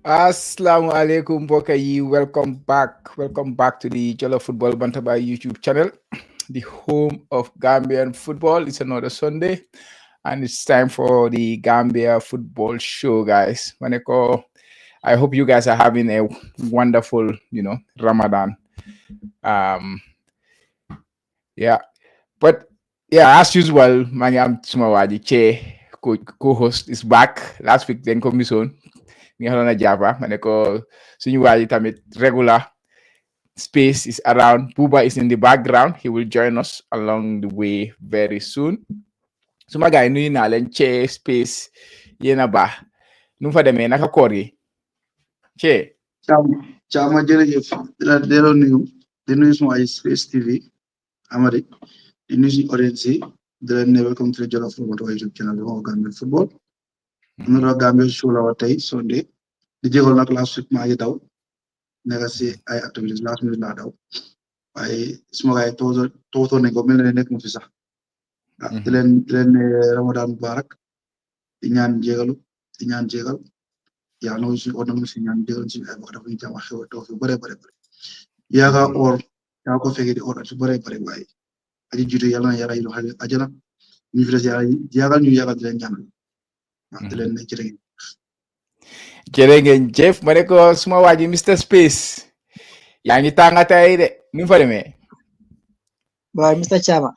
Assalamu alaikum mbokk yi, welcome back to the Jollof Football Bantaba YouTube channel, the home of Gambian football. It's another Sunday and it's time for the Gambia football show, guys. Maneko, I hope you guys are having a wonderful, Ramadan. Um yeah, but yeah, as usual, Mangam Sumawaji Che co-host is back. Last week then come soon. Nga xamna Java ma ne ko suñu waji tamit regular space is around. Buba is in the background. He will join us along the way very soon. Suma gaay nuyu naa leen Che space yéena baax nu fa demee naka koor gi Che. Chama jërëjëf delloo nuyu di nuyu suma ay Space TV Amady di nuyu suñu audience yi di leen ne welcome to the Jollof Football YouTube channel of Gambian football. Another Gambian show la tey Sunday di jégal nag last week maa ngi daw nekk si ay activities last minute laa daw waaye suma gaay tootoo nañ ko mel ne nekk mu fi sax di leen ne Ramadan Mubarak di ñaan jégalu yaa no si ordam si ñaan jégal si ay wax dafa ñu jàmm xew toog fi bare yaaga or yaa ko fekkee di or su bare waaye aji jiitu yàlla na yàlla yi loxo ajana ñu fi des yaagal ñu yaagal di leen ñaanal di leen ne jërë ngeen jëf ma ne ko suma waaji Mr Space yaa ngi tàngatay de nu fa demee waaye Mr Chama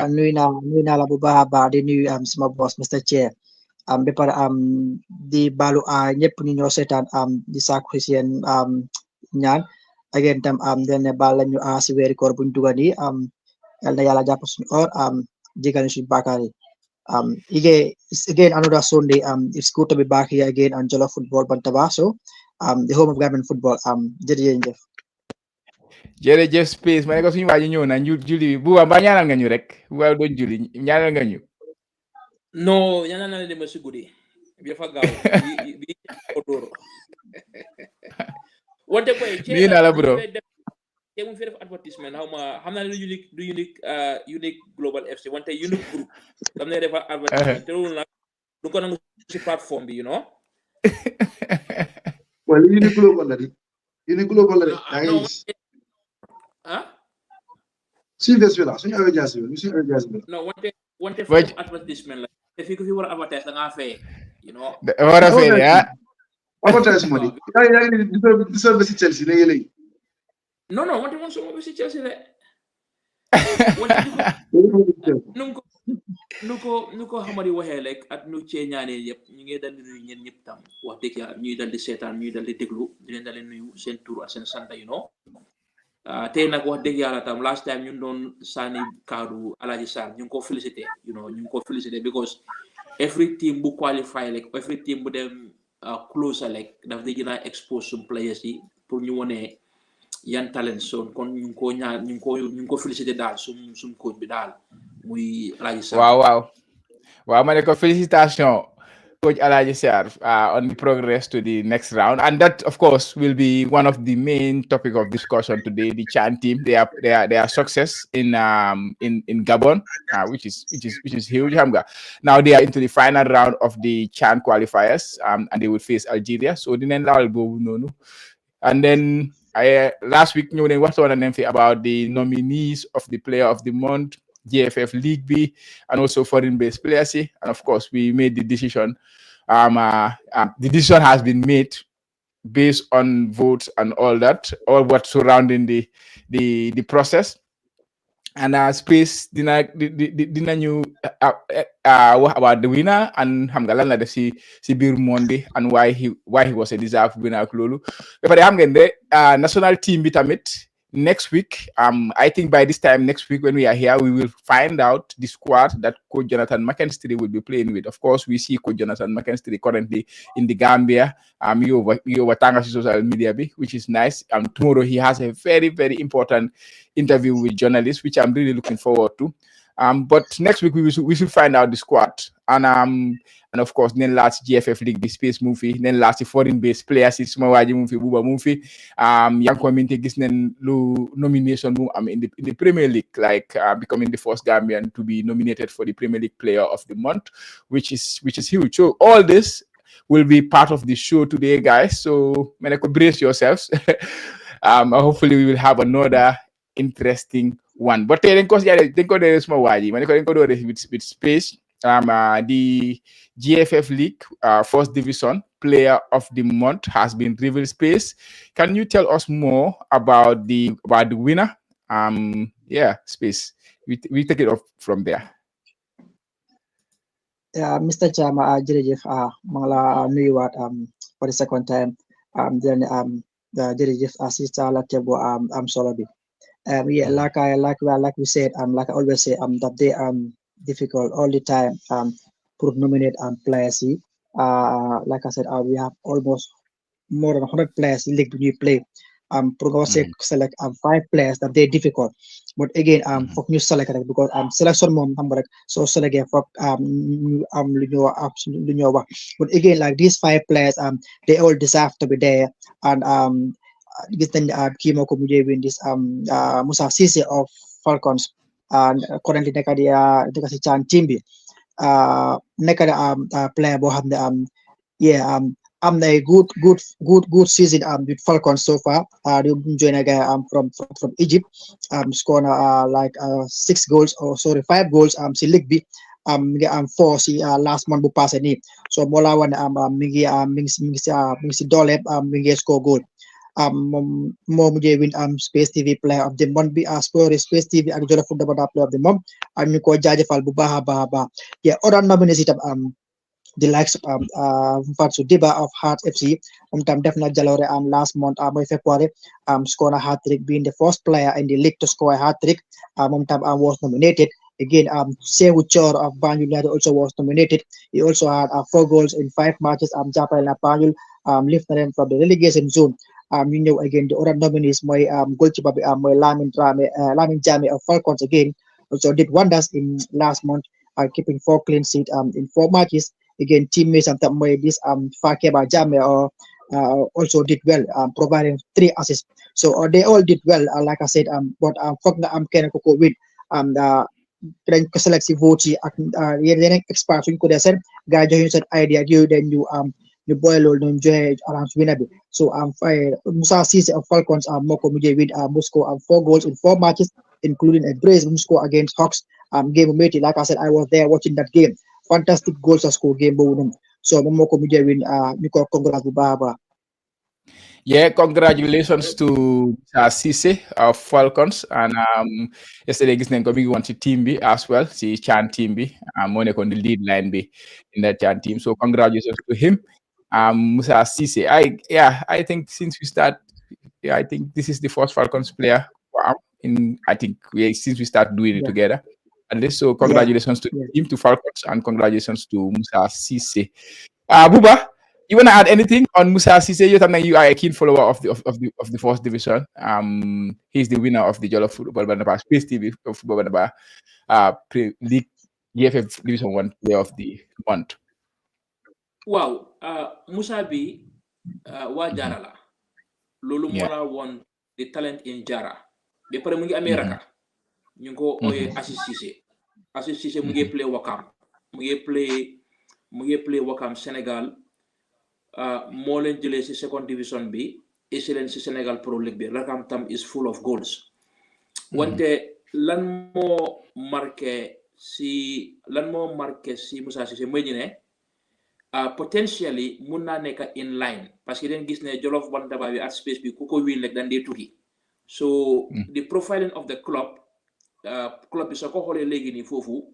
nuyu naa la bu baax a baax di nuyu suma boss Mr Chair ba pare di balu ñëpp ñu ñoo seetaan di sàkku seen ñaan again tam den baal lañu si weeri koor buñ dugal nii yal na yàlla jàpp suñu or jégal ñu suñu bàkkaar yi again another Sunday it's good to be back here again on Jollof Football Bantaba so the home of Gambian football jërëjëf Space ma ne ko suñu waaji ñëw na julli bu ba ñaanal nga ñu rek bu ba doon julli ñaanal nga ñu no ñaanal na dem si guddi bi fa gaaw bi odoro wonte koy nii na la bro te mu fi def advertisement xaw ma xam naa ne unique global FC wante unique group dam ne defa advertisement te loolu nag du ko nangu si plateforme bi well unique global la di Silvestre la suñu average bi no wante fi advertisement la te fi ko fi war a advertise da ngaa fay war a fay advertisement yaa ngi di serve si Chelsea léegi non wante moom sama bi si Chelsea de nu ko xamadi waxee rek ak nu cee ñaanee yëpp ñu ngi dal di nuyu ñeen ñëpp tam wax dëgg yàlla ñuy dal di seetaan ñuy dal di déglu di leen dal di nuyu seen tur ak seen sant tey nag wax dëgg yàlla tam last time ñun doon sànni kaddu Alaaji Sarr ñu ngi ko félicité ñu ngi ko félicité because every team bu qualify like every team bu dem closer like daf di gën a expose some players yi pour ñu wone yan talent son kon ñu ngi ko félicité daal sum coach bi daal muy Alaaji Sarr waaw ma ne ko félicitation coach Alaaji Sarr on the progress to the next round, and that of course will be one of the main topic of discussion today. The CHANQ team, their success in Gabon, which is huge. Now they are into the final round of the CHANQ qualifiers, and they will face Algeria. So and then last week you know what about the nominees of the Player of the Month, GFF League, and also foreign-based players. And of course, we made the decision. The decision has been made based on votes and all what's surrounding the process. And Space dina ñu wax about the winner and xam nga lan la def si biir monde and why he was a deserved winner ak loolu ba pare xam ngeen de national team bi tamit next week, I think by this time next week when we are here, we will find out the squad that Coach Jonathan McKinstry will be playing with. Of course, we see Coach Jonathan McKinstry currently in the Gambia. He over Tanga's social media, which is nice. Tomorrow he has a very, very important interview with journalists, which I'm really looking forward to. But next week we should find out the squad. And of course, then last GFF League, the space movie, then last foreign-based players, it's Mawaji movie, Buba movie. Yanko Minteh gets nomination in the Premier League, like becoming the first Gambian to be nominated for the Premier League Player of the Month, which is huge. So all this will be part of the show today, guys. So, brace yourselves. Hopefully, we will have another interesting one. But then, of course, yeah, think of the small waji. With space. The GFF League First Division Player of the Month has been revealed. Space. Can you tell us more about the winner? Space. We take it off from there. Mr. Chama, jërëjëf mangla nuyuwaat for the second time then jërëjëf assistant la tebo solo bi yeah like we said like I always say that they difficult all the time to nominate players like I said we have almost more than 100 players in league we play select 5 players that they're difficult but again for new select because selection mom so select for but again like these 5 players they all deserve to be there and this then Kimo Komuje win this Musa Ceesay of Falcons and currently neka si CHANQ team bi neka player bo xamne I'm a good season with Falcons so far. They join a guy from Egypt. Scored like 6 goals or 5 goals. Si League B. 4 si last month bu passé ni. So mola wan mingi dole mingi score goal. Mo mujé win Space TV player of the month bi score Space TV ak Jollof Football player of the month. Am ñu ko jaajëfal bu baaxa. Yeah, other nominees itam the likes of Fatsu Diba of Heart FC, definitely Jalore last month, February, scored a hat trick, being the first player in the league to score a hat trick. Was nominated. Again, Sehu Chor of Banjul United also was nominated. He also had 4 goals in 5 matches. Japal na Banjul lifted them from the relegation zone. Again, the other nominees, my goalkeeper, my Lamin Jame of Falcons again, also did wonders in last month, keeping 4 clean sheets in 4 matches. Again, teammates and this Fakeba Jame also did well, providing 3 assists. So they all did well, like I said. But Fogna Kena Koko win. Dañ ko select si vote yi ak yeneen experts suñ ko desee gars joxe ñu seen idea ak yooyu dañ ñu boole loolu doon joxe arrange winner bi so Musa Ceesay of Falcons moo ko mujjee win mu score 4 goals in 4 matches including a brace mu score against Hawks game bu métti like I said I was there watching that game fantastic goals a score game boobu noonu so moom moo ko mujjee win ñu ko congrats bu baax a baax. Yeah, congratulations to Ceesay of Falcons and yesterday gis nañ ko mi ngi woon ci team bi as well ci CHANQ team bi moo nekkoon di lead line bi in that CHANQ team so congratulations to him Musa Ceesay. I think since we start I think this is the first Falcons player since we start doing it together at least so congratulations to him, to Falcons, and congratulations to Musa Ceesay. Buba, you want to add anything on Musa Ceesay? You are a keen follower of the first division. He's the winner of the Jollof Football Banaba Space TV Football Banaba League GFF Division 1 Player of the Month. Wow, Musa bi wa Jara la. Lolu mola won the talent in Jara. Be pare mu ngi amé raka. Ñu ko oyé Assis Ceesay mu ngi play Wakam. Mu ngi play Wakam Sénégal. Moo leen jëlee si second division bi isi leen si Sénégal Pro League bi rakam tam is full of goals wante lan moo marqué si Musa Ceesay mooy ñu ne potentially mun naa nekk in line parce que dañ gis ne Jollof Bandaba bi at Space bi ku ko win rek dañ dee tukki so the profiling of the club bi soo ko xoolee léegi nii foofu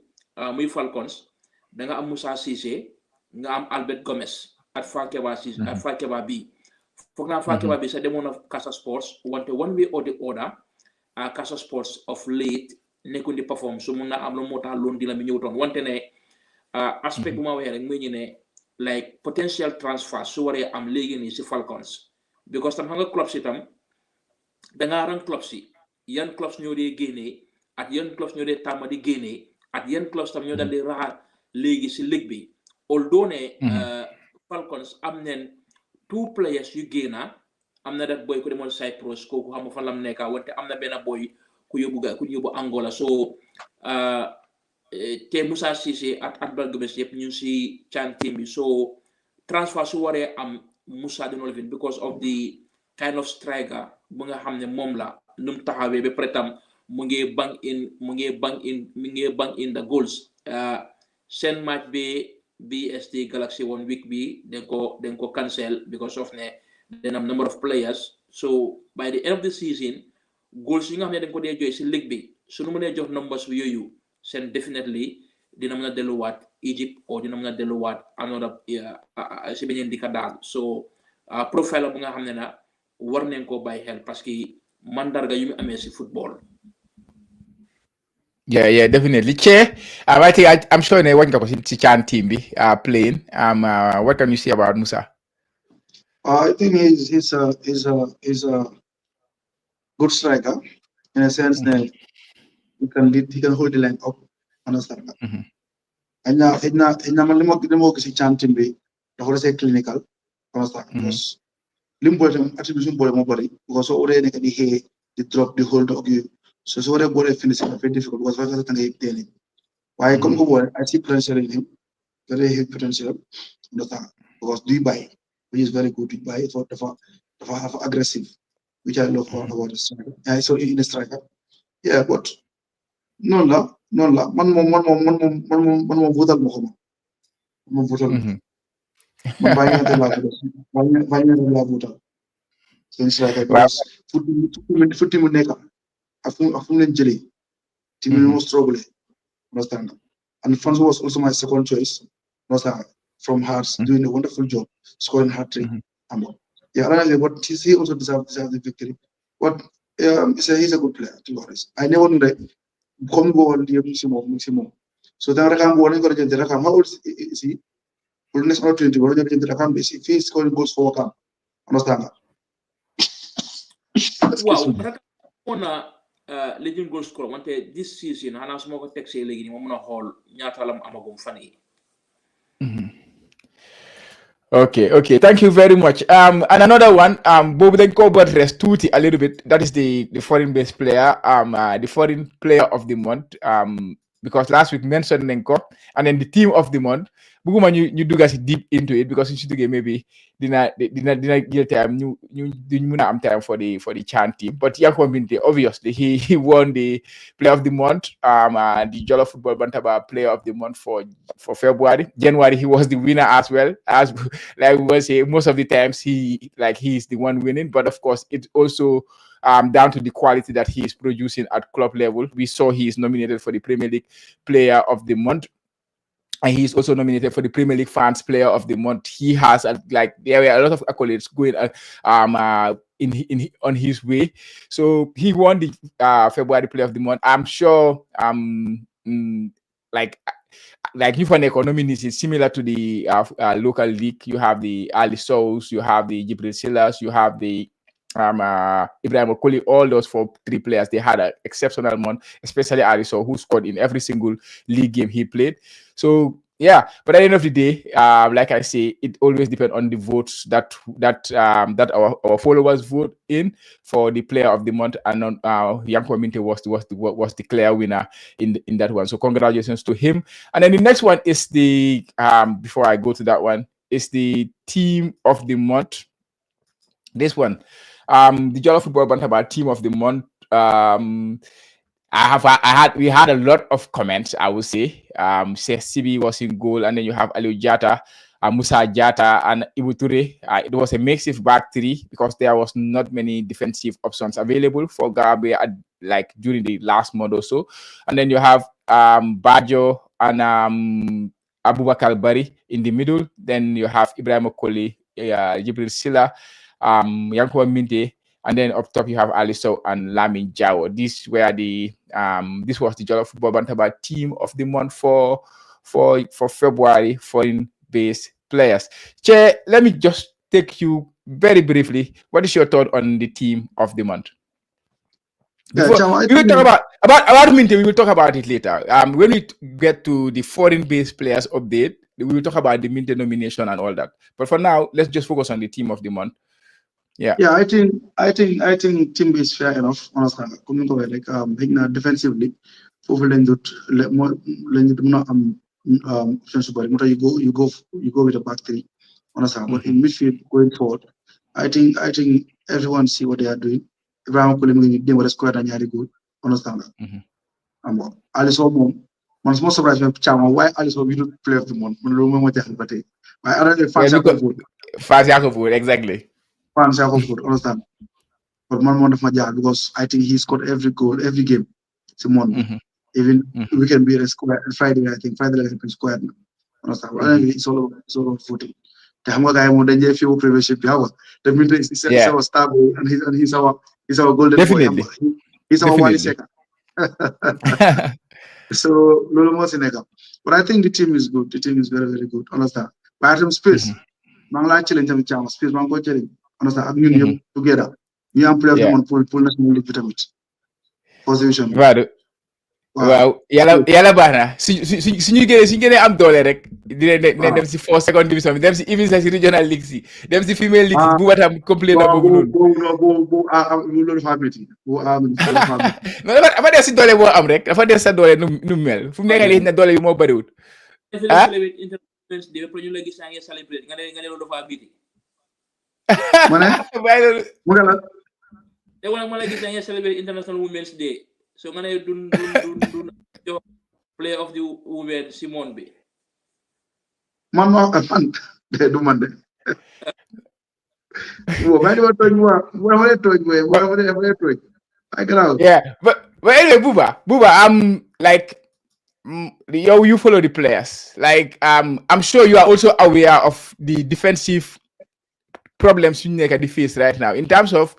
muy Falcons da nga am Musa Ceesay nga am Albert Gomez at Fakeba bi foog naa Fakeba bi sa demoon na Casa Sports wante one way or the other Casa Sports of late nekkuñ di perform so mun naa am lu moo tax loon di la mi ñëwutoon wante ne aspect bu ma waxee rek muy ñu ne like potential transfer su waree am léegi nii si Falcons because tam xam nga clubs yi tam dangaa ran clubs yi yan clubs ñoo dee génnee at yan clubs ñoo dee tàmm di génnee at yan clubs tam ñoo dal di raxaat léegi si ligue bi although ne Falcons am nañ 2 players yu génna am na def boy ku demoon Cyprus kooku xam fan lam nekka wante am na benn boy ku yóbbu Angola so te Musa Ceesay at Albert Gomez yëpp ñu si CHANQ team bi so transfer su waree am Musa dina la because of the kind of striker bu nga xam ne moom la nu mu taxawee ba pare tam mu ngi bang in the goals seen match bi BST Galaxy 1 week bi den ko cancel because of ne den am number of players so by the end of the season goals yi nga xam ne dañ ko dee joy si ligue bi su nu mënee jox numbers bi yooyu seen definitely dina mën a delluwaat Egypt or dina mën a delluwaat another si beneen dika daal so profile bu nga xam ne na war nañ koo bàyyi xel parce que mandarga yu mu amee si football. Yeah, definitely. Che, I think I'm sure they want to see CHANQ team be playing. What can you say about Musa? I think he's a good striker in a sense that he can hold the line up. Understand? And now man see CHANQ team be the whole say clinical. Understand? Because limbo attribution ball mo bari because already can he drop the hold of you. So the ball finish very difficult because I think he why come go I see potential in him, very huge potential. Because do buy, which is very good. Do buy for the aggressive, which I love about the striker. I saw in the striker. Yeah, but no la. Man votal mo. Man votal. Man buying the la votal. So it's like because 40 minutes. Afun len jëlé team no struggle understand and Franz was also my second choice from Hearts doing a wonderful job scoring hat-trick yeah but he also deserves the victory but he's a good player to be honest I never knew that come go on the maximum so then Rakam go on go to Rakam how old is he goodness not 20 go to Rakam if he's scoring goals for Rakam understand wow Rakam legend goal scorer wante this season xanaa su ma ko teg see léegi nii ma mën a xool ñaata lam amagum fan yi. Okay. Thank you very much. And another one, Bob then covered rest tutti a little bit. That is the foreign based player, the foreign player of the month. Because last week mentioned Nenko, and then the team of the month. Buguma you do guys deep into it because you should get maybe didn't get time you am time for the CHANQ team. But Minteh, obviously he won the player of the month, the Jollof Football Bantaba player of the month for February. January he was the winner as well. As like we will say, most of the times he is the one winning, but of course it's also down to the quality that he is producing at club level. We saw he is nominated for the Premier League Player of the Month. And he's also nominated for the Premier League Fans Player of the Month. He has there were a lot of accolades going on his way. So he won the February Player of the Month. I'm sure like you for an economy is similar to the local league. You have the Ali Souls, you have the Jibril Silas, you have the Ibrahim Okoli. All those 3 players, they had an exceptional month, especially Ali Sow, who scored in every single league game he played. So yeah, but at the end of the day, like I say, it always depends on the votes that our followers vote in for the player of the month, and Minteh was the clear winner in that one. So congratulations to him. And then the next one is the before I go to that one, is the team of the month. This one, the Jollof Football Bantaba team of the month. We had a lot of comments, I would say. CB was in goal, and then you have Aliou Jatta, Musa Jatta, and Ibu Toure. It was a makeshift back 3 because there was not many defensive options available for Gambia during the last month or so. And then you have Bajo and Abubakar Bari in the middle. Then you have Ibrahim Okoli, Jibril Silla, Minteh, and then up top you have Ali Sow and Lamin Jawo. This was the Jollof Football Bantaba team of the month for February foreign based players. Che, let me just take you very briefly. What is your thought on the team of the month? We will talk about Minteh. We will talk about it later. When we get to the foreign based players update, we will talk about the Minteh nomination and all that. But for now, let's just focus on the team of the month. Yeah, I think team is fair enough. Honestly, defensively, you go with a back 3. Understand? But in midfield going forward, I think everyone see what they are doing. Ibrahim Koulibaly they were squared and Yari good. Understand that? Alisson mom, man most surprised me Chama why Alisson we don't play of the month. Man remember what happened, but I other fans are good. Fans are good, exactly. Fans are good. Understand? But man of my because I think he scored every goal, every game. It's a month. Even we can be a square Friday. I think Friday can square. Understand? It's all about footing. The Hammer guy more than few premiership. The Minteh is our star boy, and he's our golden Definitely. boy. He's our Wally Seka. So Lolo Mosinega. But I think the team is good. The team is very, very good. Understand? But at space, Mangla challenge and challenge space, Mango challenge. Understand? Union together. We are playing on full national league vitamins. Position. Waaw yàlla baax na suñu gënee am doole rek dinañ dem si 4 second division bi dem si even si regional league si dem si female league bu watam complet na boobu noonu loolu dafa métti non dafa def si doole boo am rek dafa def sa doole nu mel fu mu nekk nii na doole bi moo bëriwul International Women's Day. So nga ne dun play of the women Simone bi man du man de ba do toj I grave. Yeah, but anyway, Buba, I'm like you follow the players. Like I'm sure you are also aware of the defensive problems you they face right now. In terms of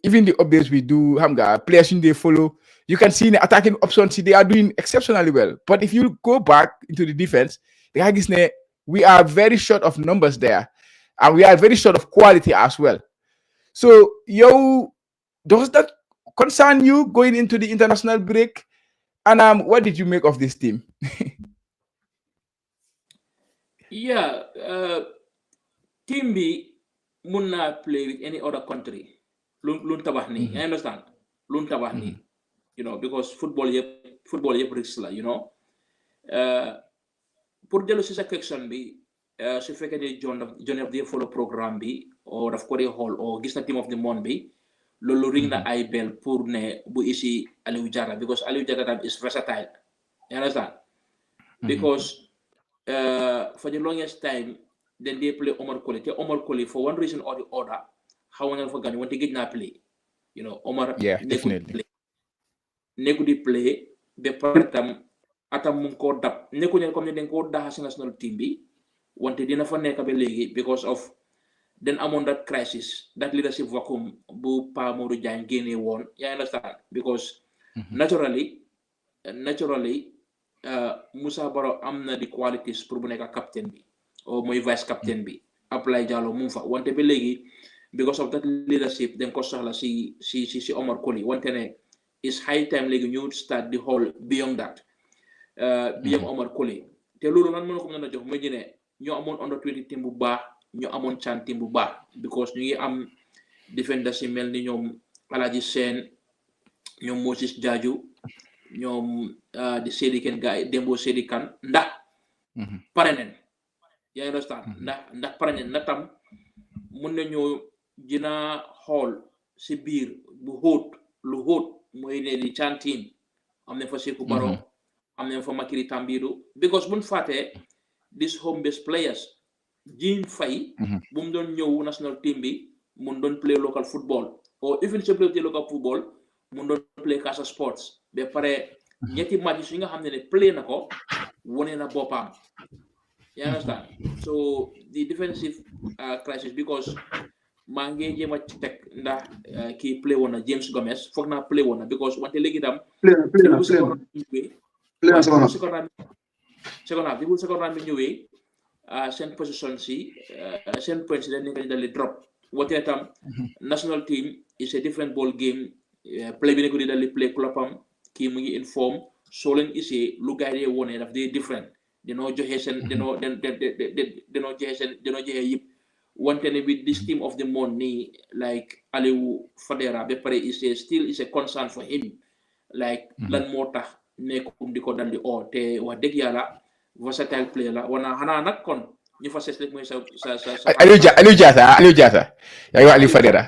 even the updates we do, players they follow. You can see in the attacking options, they are doing exceptionally well. But if you go back into the defense, we are very short of numbers there. And we are very short of quality as well. So, does that concern you going into the international break? And what did you make of this team? Team B mun not play with any other country. Lun tabax ni, I understand. Lun tabax ni. Because football yep risks la, pour dellu si sa question bi su fekkee ne John daf dee follow programme bi or daf ko dee xool or gis na team of the month bi loolu ring na ay bell pour ne bu isi Aliou Jata because Aliou Jata is versatile, you understand? Because for the longest time then they play Omar Colley for one reason or the other how nga fa gani wante gëj na play Omar definitely neku di play be partam atam mu ko dab neku ne comme ne den ko daha si national team bi wante dina fa nekk ba léegi because of then among that crisis that leadership vacuum bu Pa Modou Diagne génne woon you understand because naturally Musa Barrow am na the qualities pour bu nekk captain bi or mooy vice captain bi Ablaye Diallo mu fa wante ba léegi because of that leadership den ko soxla si Omar Colley wante ne it's high time léegi ñu start the whole beyond that beyond Omar Colley te loolu man mën ko mën a jox mooy ne ñoo amoon under 20 team bu baax ñoo amoon CHANQ team bu baax because ñu ngi am defenders yi mel ni ñoom Alaji Sène ñoom Moses Jaaju ñoom di Sedi Ken gars yi Dembo Sedi Kan ndax pare nen yaa ngi understand ndax pare nen na tam mun nañoo dina xool si biir bu lu xóot mooy ne di CHANQ team am nañ fa Seku Baro am nañ fa Makiri Tambidu because buñ fàttee these home based players Jean Faye bu mu doon ñëw national team bi mu doon play local football or even si play local football mu doon play Casa Sports ba pare ñetti match yi nga xam ne play na ko wone na boppam you understand so the defensive crisis because maa ngi jéem a teg ndax kii play woon na James Gomez foog naa play woon na because wante léegi tam second round bi ñëwee seen position si seen points dañ nekk dali drop wante tam national team is a different ball game play bi nekk di dali play clubam kii mu ngi inform soo leen isee lu gars yi wone daf dee different dinoo joxe seen dinoo joxe yëpp wante ne with this team of the month nii like Aliou Fadera ba pare still is a concern for him like lan moo tax nekkum di ko daldi te wax dëgg yàlla versatile player la wana xanaa nag kon ñu fa ses rek mooy sa Aliou Diatta yaa ngi wax Aliou Fadera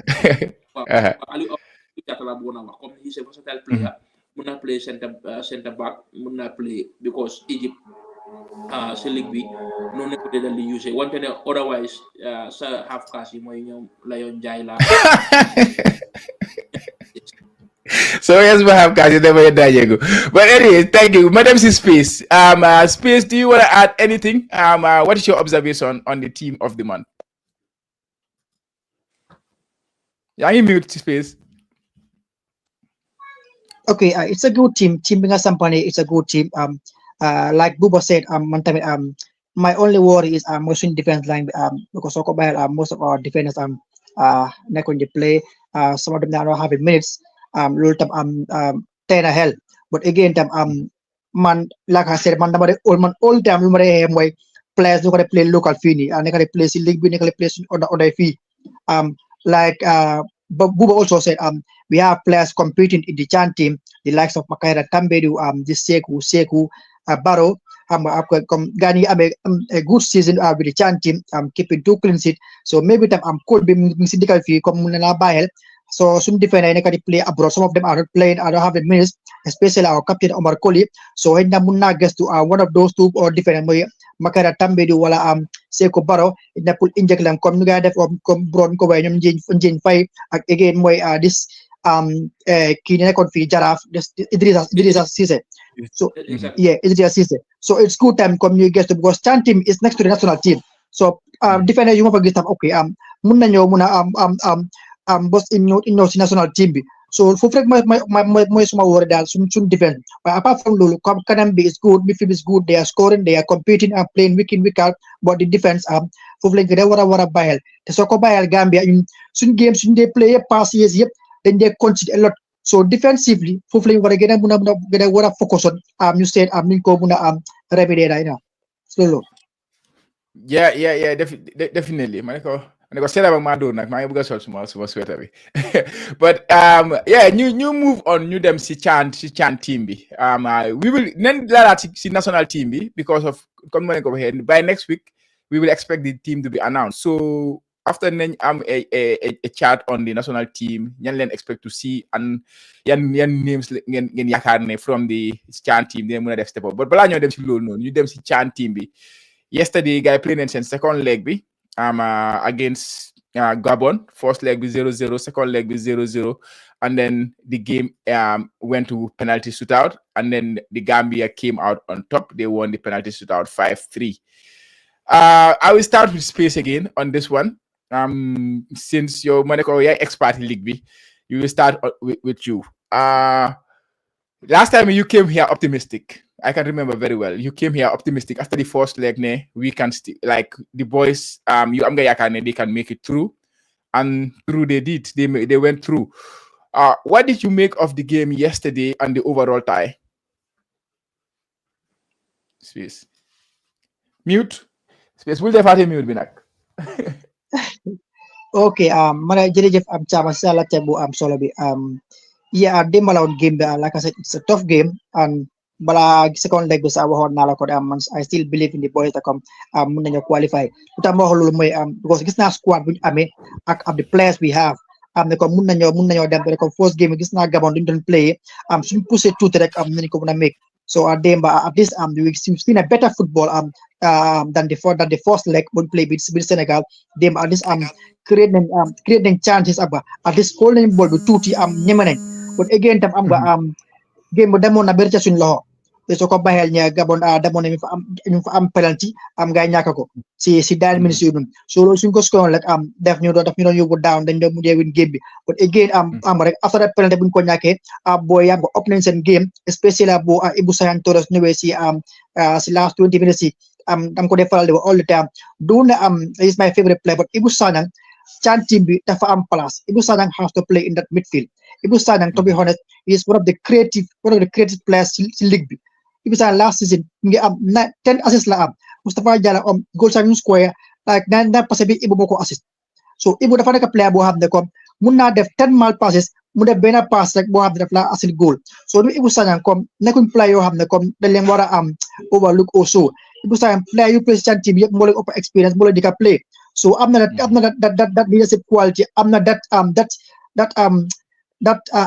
Aliou Diatta la bëggoon a wax comme he's a versatile player mun naa play centre back mun naa play because Egypt si ligue bi noonu ko dal di use wante ne otherwise sa half cast yi mooy ñoom Layon Ndiaye la so yes, we have guys never Diego. But anyway, thank you, Madam Space. Space, do you want to add anything? What is your observation on the team of the month? Yeah, you mute Space. Okay, it's a good team. Team being a Sampani, it's a good team. Like Buba said, my only worry is most in defense line because most of our defenders not going to play. Some of them are not having minutes. Ten hell. But again, man, like I said, man, all time my players who play local fee and they can play in league, they can play on the fee. Like but Buba also said, we have players competing in the CHANQ team, the likes of Makaira Tambedu, this Seku, Barrow. Gani a good season with the CHANQ team, keeping 2 clean sheets. So maybe could be mystical fee come Bahel. So some defender can play abroad. Some of them are not playing. I don't have the minutes, especially our captain Omar Koli. So when Munna gets to one of those two or defender, Makara Tambedu wala Seko Baro, in the put inject them come together from Bron Kobe and Jane 5 again this Kina Confi Jaraf, Idrisa Ceesay. So yeah, Idrisa Ceesay. So it's good time come you guys to because CHANQ team is next to the national team. So defender you have a okay Munna Muna boss in your national team. So for my small word that some defense. But apart from Lulu, Kanambi is good, midfield is good, they are scoring, they are competing and playing week in, week out, but the defense for like wara Bahel. The soccer Bahel Gambia in some games they play a pass years, then they concede a lot. So defensively, for like what again what focus on you said Minko Muna Revidera right now. Slow. Yeah, definitely. And I got said about my door, like my guys also sweater. But yeah, new move on new them CHANQ team be. We will then that see national team be because of coming over here. By next week, we will expect the team to be announced. So after then a chat on the national team, you expect to see and yan names from the CHANQ team. They will step up. But Balanyo them see low no, you them see CHANQ team be. Yesterday, guy playing in second leg be. Against Gabon, first leg with 0-0, second leg with 0-0, and then the game went to penalty shootout, and then the Gambia came out on top. They won the penalty shootout 5-3. I will start with Space again on this one. Since you're Monaco expert in League B, you will start with you. Last time you came here optimistic. I can remember very well. You came here optimistic after the first leg. We can like the boys. They can make it through, and through they did. They went through. What did you make of the game yesterday and the overall tie? Space. Mute. Space. Will they party mute binak? Okay. Mana jerejef chama sala tebu solo bi yeah, Demala game like I said, it's a tough game and second leg was our nala ko I still believe in the boys that come mun nañu qualify utam mo lolu moy because gis na squad buñ amé ak of the players we have ne ko mun nañu dem ko first game gis na Gabon duñ play suñ pousser tout rek nañ ko mëna make so Demba at least we've seen a better football than the first leg when play with Senegal. Demba at least creating chances at least holding ball with tuti ñemene but again tam game demo na bercha suñ loxo te soko bahel nya Gabon demo na ñu fa am penalty gaay ñaka ko si dal minutes yu so lo suñ ko score rek def ñu doon yóbbu down dañ do mujé win game bi but again rek after that penalty buñ ko ñaké boy yam ko opening sen game especially bo Ibu Sayan Torres ñëwé si last 20 minutes dam ko defal all the time do na is my favorite player but Ibu Sayan CHANQ team bi dafa am place Ibu Sayan has to play in that midfield Ibu Sayan to be honest is one of the creative players in league bi Ibu Sayan last season ngi am 10 assists la am Mustafa Jala goal sa ñu square like 9 passe bi Ibu boko assist so Ibu dafa nekk player boo xam ne comme mun naa def 10 mal passes mu def benn pass rek boo xam ne daf la assist goal so du Ibu Sayan comme nekkuñ player yoo xam ne comme dañ leen war a overlook also Musa player you play CHANQ team yep more like experience more like play. So I'm not that leadership quality. I'm not that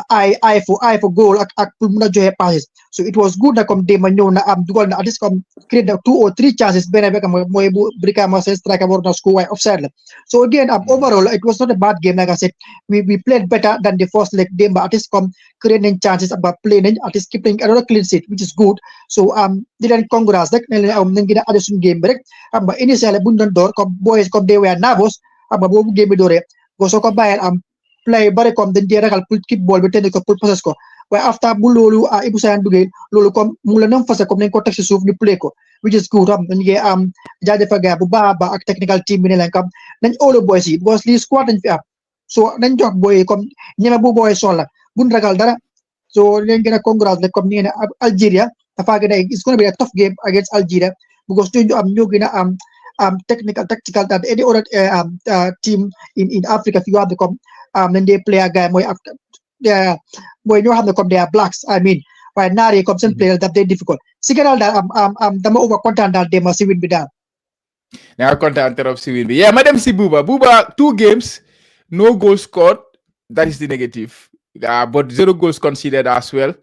eye for goal ak muna joxe passes. So it was good na comme dema ñew na am dugal na at least comme create 2 or 3 chances bena beka moy bu Brikama say striker war na score why offside la. So again overall it was not a bad game like I said. We played better than the first leg game, but at least come creating chances about playing at least keeping another clean sheet, which is good. So didn't congrats rek ne nañ gëna addu suñu game bi rek am ba initially buñ doon door comme boys comme they were nervous am ba bobu game bi dooré go soko bayal am play bari comme dañ jé ragal pour keep ball bi téné ko pour possess ko way after bu lolu Ibou Sayan duggé lolu comme mu la nam fassé comme nañ ko tek ci suuf ñu play ko which is good am dañ gé am jaajefa ga bu ba ak technical team bi ne len kam nañ all boys yi because li squad dañ fi am so nañ jox boy comme ñeme bu boy sola buñ ragal dara so leen gëna congrats rek comme ni ngeen Algeria dafa gëna it's going to be a tough game against Algeria because ñu am ñoo gëna am tactical that any other team in Africa if you have the come then they play a guy moy boy ñoo xam ne comme they are blacks I mean waaye naar yi comme seen player that they difficult si gënal daal am dama over content daal dema si win bi daal Now content of si win bi yeah madam si Buba 2 games no goals scored that is the negative but 0 goals conceded as well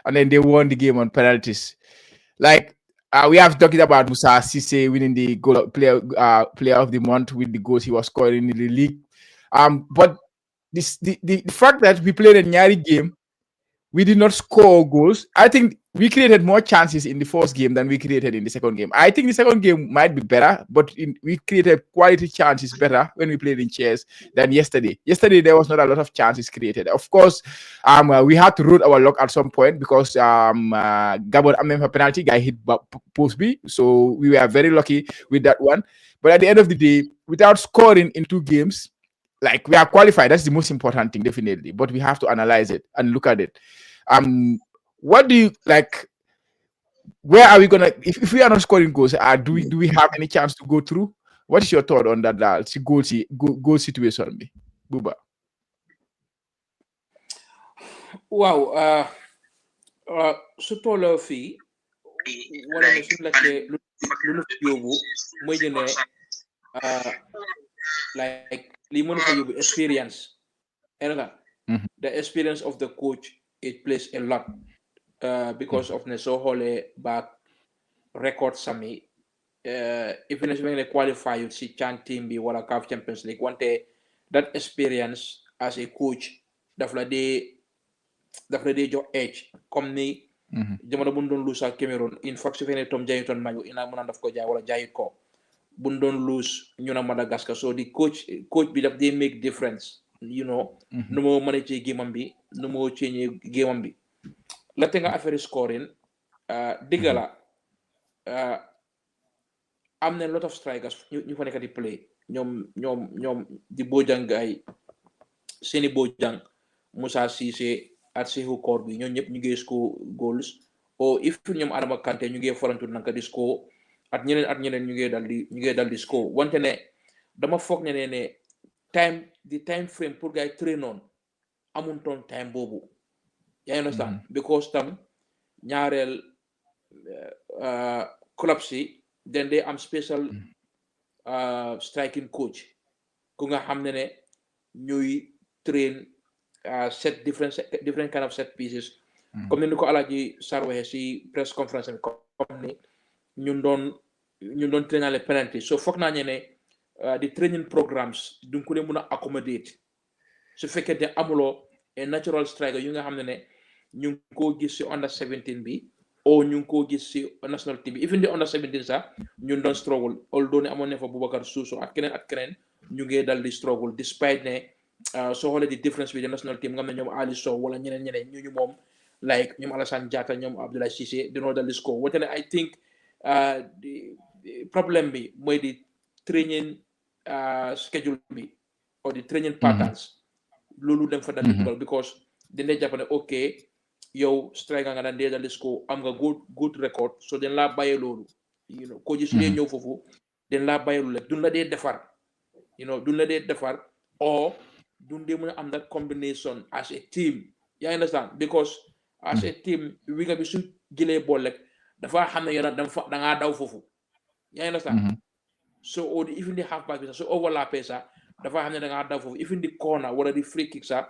and then they won the game on penalties like we have talked about Musa Ceesay winning the player of the month with the goals he was scoring in the league but the fact that we played a Nyari game, we did not score goals. I think we created more chances in the first game than we created in the second game. I think the second game might be better, but we created quality chances better when we played in chairs than yesterday. Yesterday, there was not a lot of chances created. Of course, we had to root our luck at some point because Gabon a penalty guy hit post B, so we were very lucky with that one. But at the end of the day, without scoring in 2 games, like we are qualified, that's the most important thing, definitely. But we have to analyze it and look at it. What do you like? Where are we gonna? If we are not scoring goals, do we have any chance to go through? What is your thought on that? Goal situation, be Buba. Wow. Su tolloo fii wala ne suñu laajte lu fi yóbbu mooy ne like li mënu fa yóbbu experience the experience of the coach it plays a lot because of ne soo xoolee back record sami even if they qualify you si CHANQ team bi wala CAF Champions League wante that experience as a coach daf la dee jox edge comme ni jamono bu ñu doon lose ak Cameroon in fact su fekkee ne Tom jaayutoon mañu ina mën a daf ko jaay wala jaayut ko bu ñu doon lose ñu na Madagascar so di coach bi daf dee make difference you know nu moo managé gémam bi nu moo ceeñee gémam bi la te nga affaire scoring dëgg la am na lot of strikers ñu fa nekk di play ñoom di Bojang ay seeni Bojang Musa Ceesay at Sehu Koor bi ñoom ñëpp ñu ngi score goals o if ñoom Adama Kanté ñu ngi forantu nanka di score at ñeneen ñu ngi dal di score wante ne dama foog ne time frame pour gay train on amun ton time boobu yaa understand because tam ñaareel club si then they am special striking coach ku nga xam ne ñuy train set different kind of set pieces comme ni ko Alaaji Sarr waxee si press conference bi comme ni ñun doon trainale penalty so foog naa ne di training programs duñ ko mën a accommodate su fekkee ne amuloo natural striker yu nga xam ne ñu ngi koo gis si under 17 bi o ñu ngi koo gis si national team bi even di under 17 sax ñun doon struggle although ne amoon ne fa Boubacar Suso ak keneen ñu ngi dal di struggle despite ne soo xoolee di difference bi di national team nga xam ne ñoom Ali Sow wala ñeneen ñu moom like ñoom Alassane Diatta ñoom Abdoulaye Cissé dinoo dal di score wante ne I think problème bi mooy di training schedule bi or di training patterns loolu dem fa dal di dugal because dina jàpp ne ok yow striker nga daan dee dal di score am nga good record so den laa bàyyee loolu you know ko ji su dee ñëw foofu den laa bàyyee loolu duñ la dee defar you know duñ la dee defar or duñ dee mën a am that combination as a team you understand because as a team wi nga bi su jëlee bool rek dafa xam ne yow da ngaa daw foofu yaa ngi understand so or even the half back bi sax so overlappé sax dafa xam ne da ngaa daw foofu even the corner wala di free kick sax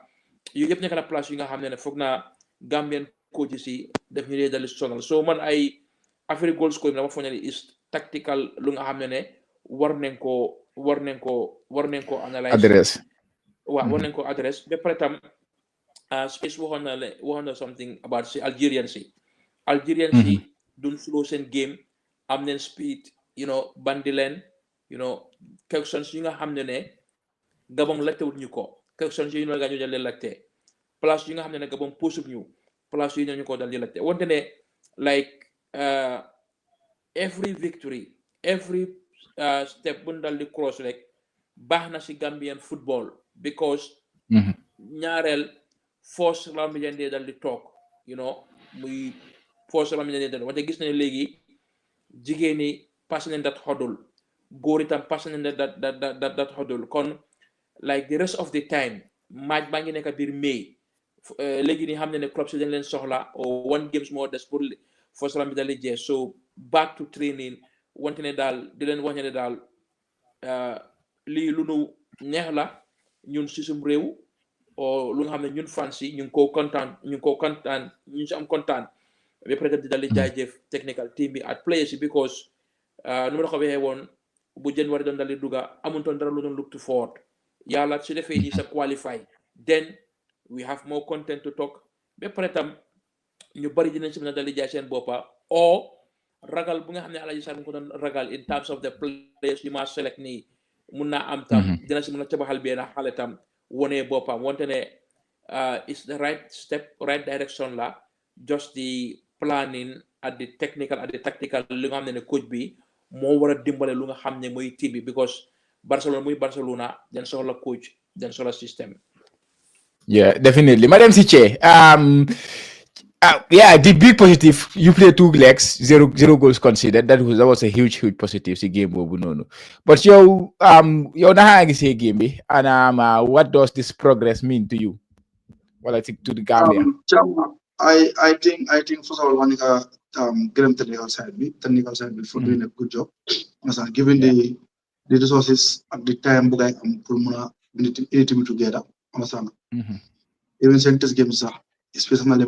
yooyu yëpp nekk na place yi nga xam ne foog naa Gambian coaches yi def ñu dee dali sonal so man ay affaire goal scoring dama foog ne is tactical lu nga xam ne war nañ ko analyse adresse waaw war nañ ko adresse ba pare tam space waxoon na something about si Algerian si duñ slow seen game am nañ speed bandi leen questions yi nga xam ne Gabon laajtewut ñu ko questions yi nga ñu dal di laajte place yi nga xam ne Gabon posut ñu place yi ñu ko dal di laajte wante ne like every victory every step bu dal di cross rek baax na si Gambian football because ñaareel force la mi dee dal di toog muy force la mi dee dal wante gis nañu léegi jigéen ñi passé nañ dat xodul góor itam passé nañ dat xodul kon like the rest of the time match baa ngi nekk biir May léegi ni xam ne club si dañ leen soxla or one games moo des pour force la mi dal di jeex so back to training wante ne daal di leen wax ne daal lii lu nu neex la ñun si suñu réew o lu nga xam ne ñun fans yi ñu ngi koo kontaan ñu si am kontaan ba peut-être di dal di jaajëf technical team bi ak players yi because nu ma la ko waxee woon bu January doon dal di dugga amutoon dara lu doon look to forward yàlla su defee ñi sa qualify then we have more content to talk ba pare tam ñu bari dinañ si mën a dal di jaay seen boppa o ragal bu nga xam ne Alaaji Sarr mu ko doon ragal in terms of the players yu ma select nii mun naa am tam dina si mën a tabaxal benn xale tam wone boppam wante ne it's the right step right direction la just the planning at the technical at the tactical li nga xam ne coach bi moo war a dimbale lu nga xam ne mooy team bi because Barcelona den soxla coach den soxla system. Yeah, definitely. Madam Ceesay, yeah, the big positive, you play 2 legs, zero goals conceded. That was a huge positive in game over no. But you na say game and what does this progress mean to you? Well, I think to the Gambia. I think first of all one get technical side for doing a good job. Given the resources at the time bugai pulmona team together. Even centers games especially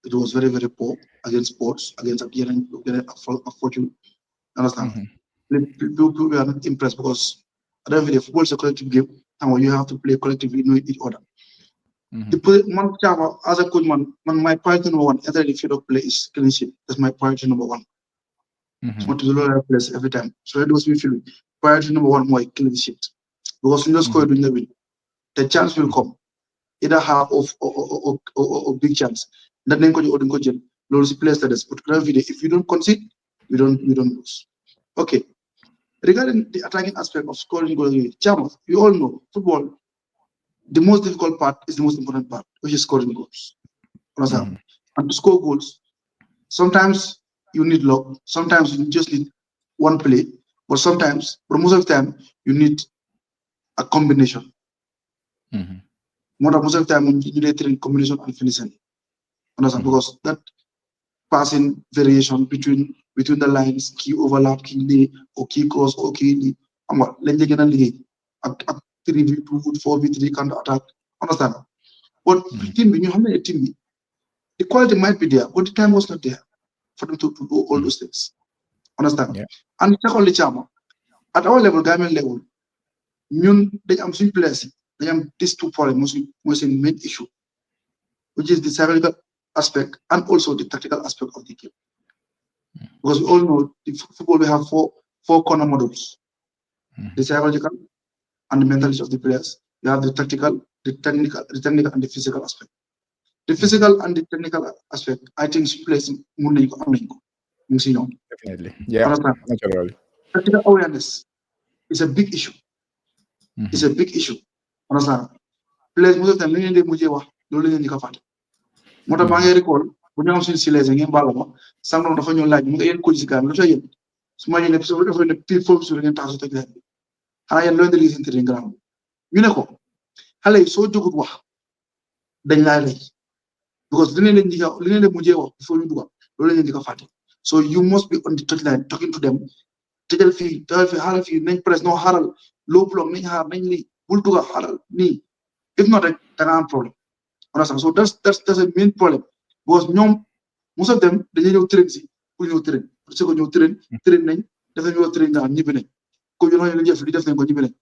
it was very, very poor against sports, against a fortune. Understand? People were not impressed because at the end of the day, football is a collective game, and you have to play collectively with each other. As a coach, my priority number one, either the field of play is clean sheet. That's my priority number one. So to the place every time. So it was me feeling priority number one more clean sheet. Because when you score during the win, the chance will come. Either half or big chance. That then coach lose place that is but if you don't concede, we don't lose. Okay. Regarding the attacking aspect of scoring goals, you all know football, the most difficult part is the most important part, which is scoring goals. And to score goals, sometimes you need luck, sometimes you just need one play, but most of the time, you need a combination. Most of the time, you need a combination and finishing. Because that passing variation between the lines, key overlap, key lay, or key cross, or key lay, let's get a 3v2, 4v3 counter attack. Understand? But team, when you have a team, the quality might be there, but the time was not there for them to do all those things. Understand? Yeah. And it's only Chama. At our level, government level, they am swing players. They am these 2 problems was a main issue, which is the psychological aspect and also the tactical aspect of the game. Because we all know in football we have four corner models: the psychological and the mentality of the players. You have the tactical, the technical, and the physical aspect. The physical and the technical aspect, I think, plays definitely. Yeah. Naturally. Tactical awareness is a big issue. It's a big issue. Understand? Players most of the time, they moo tax maa ngi recall bu ñu am suñu silees ngeen baal ma sànq dafa ñëw laaj mu nga yéen coach si gaan lu tax yéen su ma yéene su dafa ne pire foofu su ngeen tax su teg leen bi xanaa yéen loolu de lii seen terrain grand ñu ne ko xale yi soo jógut wax dañ laa lay because li leen mujjee wax foo ñu dugal loolu leen di ko fàtte so you must be on the touchline talking to them tëjal fii xaaral fii nañ presse no xaaral low block nañ xaar nañ lii bul duga xaaral nii if not rek da nga am problème understand so that's a main problem because ñoom most of them dañuy ñëw train si pour ñëw train parce que ñëw train nañ def nañ ñëw train naa ñibbi nañ ko ñu li def nañ ko ñibbi nañ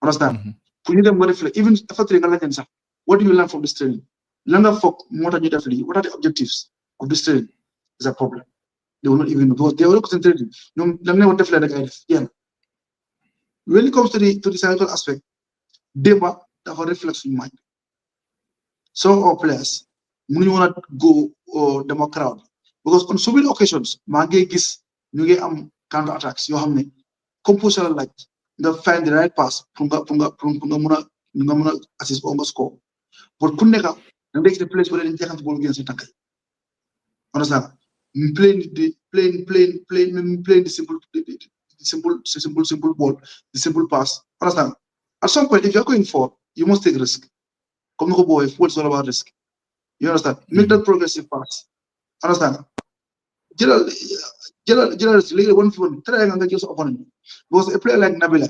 understand pour ñu dem nga def la even after train nga laaj leen sax what do you learn from this training lan nga foog moo tax ñu def lii what are the objectives of this training is a problem they will not even know because they were concentrated ñoom dañ ne woon def leen rek ay def yéen when it comes to the psychological aspect démba dafa reflect suñu mind some of our players mënuñu woon a go demo crowd because on so many occasions maa ngi gis ñu ngi am counter attacks yoo xam ne composé la laaj nga find the right pass pour nga mën a assist or nga score but ku nekk da nga gis ne place wala dañu jeexante boolu génn si tànk yi understand playing the simple ball the simple pass understand at some point if you're going forward you must take risk comme ni ko boowee football is all about risk you understand make that progressive pass understand jëlal risk léegi one for one try nga jël sa opponent because a player like Nabila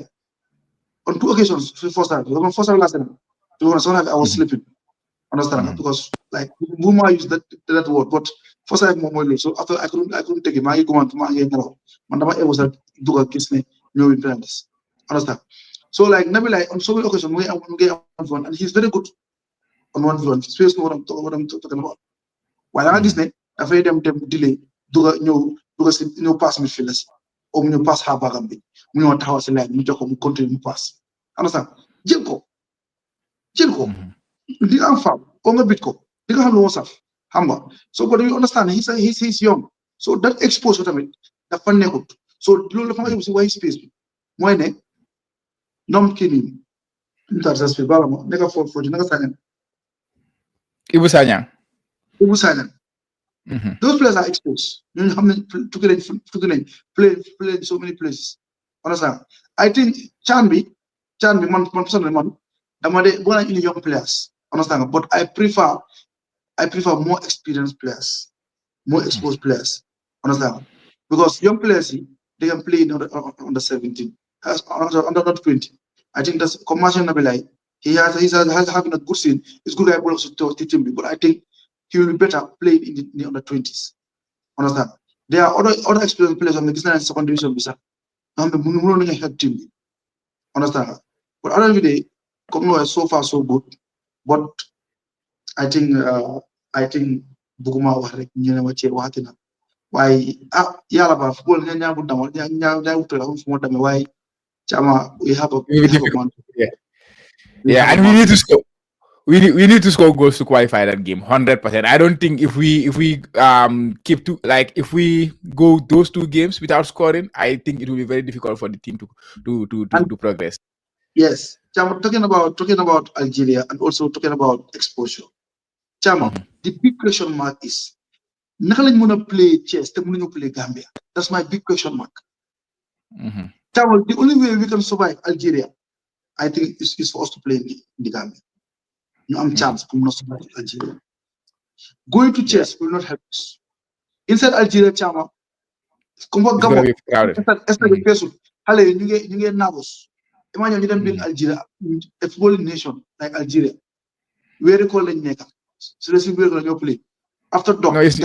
on 2 occasions first half last time to be honest I was sleeping understand because like Buma use that word but first half moom mooy loolu so after I couldn't take it maa ngi commande maa ngi nelaw man dama ebo sa duga gis ne ñëwin penalties understand so like Nabila on so many occasions mu ngi am fun and he's very good on 1v1 space no what I'm talking about waaye da nga gis ne dafay dem delay duga si ñëw pass midfield si o mu ñëw pass xaabagam bi mu ñëw taxaw si line mu jox ko mu continue mu pass understand jël ko di nga am faam o nga bit ko di nga xam lu moo saf xam nga so but you understand he's young so that exposure tamit dafa nekkut so loolu dafa nga yóbbu si white space bi mooy ne ñoom kii nii ntar sa space bala ma nekka foofu naka Sagnang Ibu Sagnang those players are exposed ñooñu xam ne tukki nañ play so many places understand I think CHAN bi man personally man dama de boo indi young players understand but I prefer more experienced players more exposed players understand because young players they can play in under 17 under 20 I think that's commercial Nabilai he has having a good scene it's good guy also to team but I think he will be better playing in the under 20s understand there are other experienced players on the second division bisa help team understand but other day come so far so good but I think buguma wax rek ñu ne ma ci waxatina waaye yàlla ba football ñaa bu damal ñaa wutu la fu mo demé waaye Chama we have a man. Yeah, and we need to score. We need to score goals to qualify that game. 100%. I don't think if we keep to like if we go those 2 games without scoring, I think it will be very difficult for the team to progress. Yes, Chama, talking about Algeria and also talking about exposure. Chama, the big question mark is naka lañ mën a play chess te mënuñu play Gambia. That's my big question mark. Chama, the only way we can survive Algeria, I think, is for us to play in the Gambia. No chance to survive Algeria. Going to chess will not help us. Inside Algeria, Chama, you get nervous. Imagine you can build Algeria, a footballing nation like Algeria. Where they call it Neka. So let's see where we're going to play. After no, it's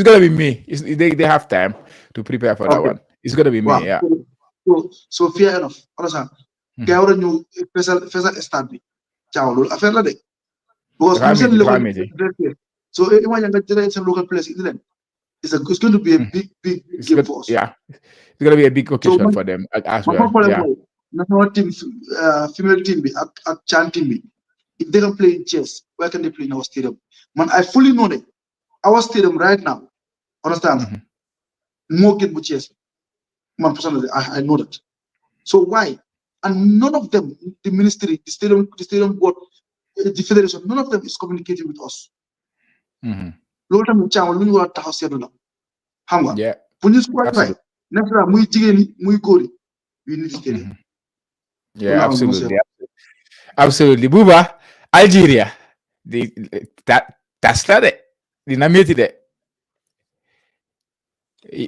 gonna be me. They have time to prepare for that one. It's gonna be me, yeah. So fair enough. Understand? Kaya wala ñu fessal stade bi. Ciao lolu affaire la de. Because so imagine nga jëlé sa local place it's going to be a big game for us. Yeah. It's going to be a big occasion for them as well. Yeah. National team, female team bi ak CHAN team bi. If they can play in chess, where can they play in our stadium? Man, I fully know that our stadium right now, understand? More game with chess. Man, personally, I know that. So why? And none of them, the ministry, the stadium board, the federation, none of them is communicating with us. Loolu tamit caawa lu ñu war a taxaw seetlu la xam nga pour ñu qualify next la muy jigéen ñi muy góor yi we need stadium. Yeah, absolutely Buba Algeria tas la de dina métti de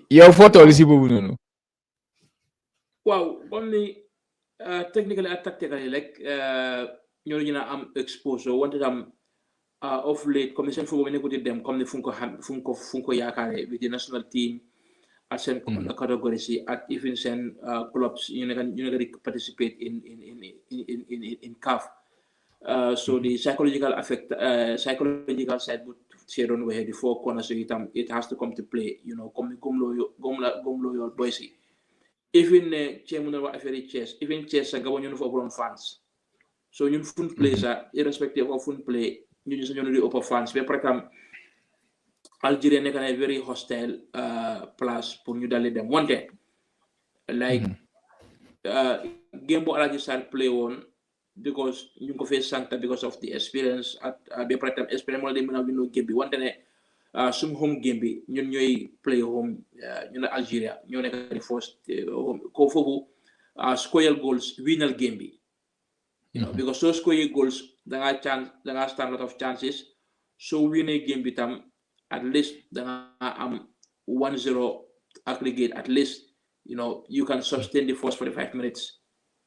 yow foo toll si boobu noonu Wow, only technically and tactically, like you know, am exposed. So wanted of late commission for women could them come the funko yakare with the national team at some categories at even send clubs you know participate in CAF. So the psychological effect, psychological side would share on where the four corners it has to come to play. You know, come your boys. Even chairman of affair chess, even chess and government for fans. So you fun play irrespective of fun play, you just the upper fans. We program Algeria nekk a very hostile place pour ñu dalé dem wonté like game bo Alhaji Sarr play on because ñu ko fay sancta because of the experience at be program experience mo dem na wino game bi wonté né sum home game bi ñun ñoy play home ñu Algeria ñoo nekk di first ko fofu score goals winal game bi. You know, because so score goals, there are stand a lot of chances. So winning game bitam at least there are 1-0 aggregate at least. You know, you can sustain the first 45 minutes.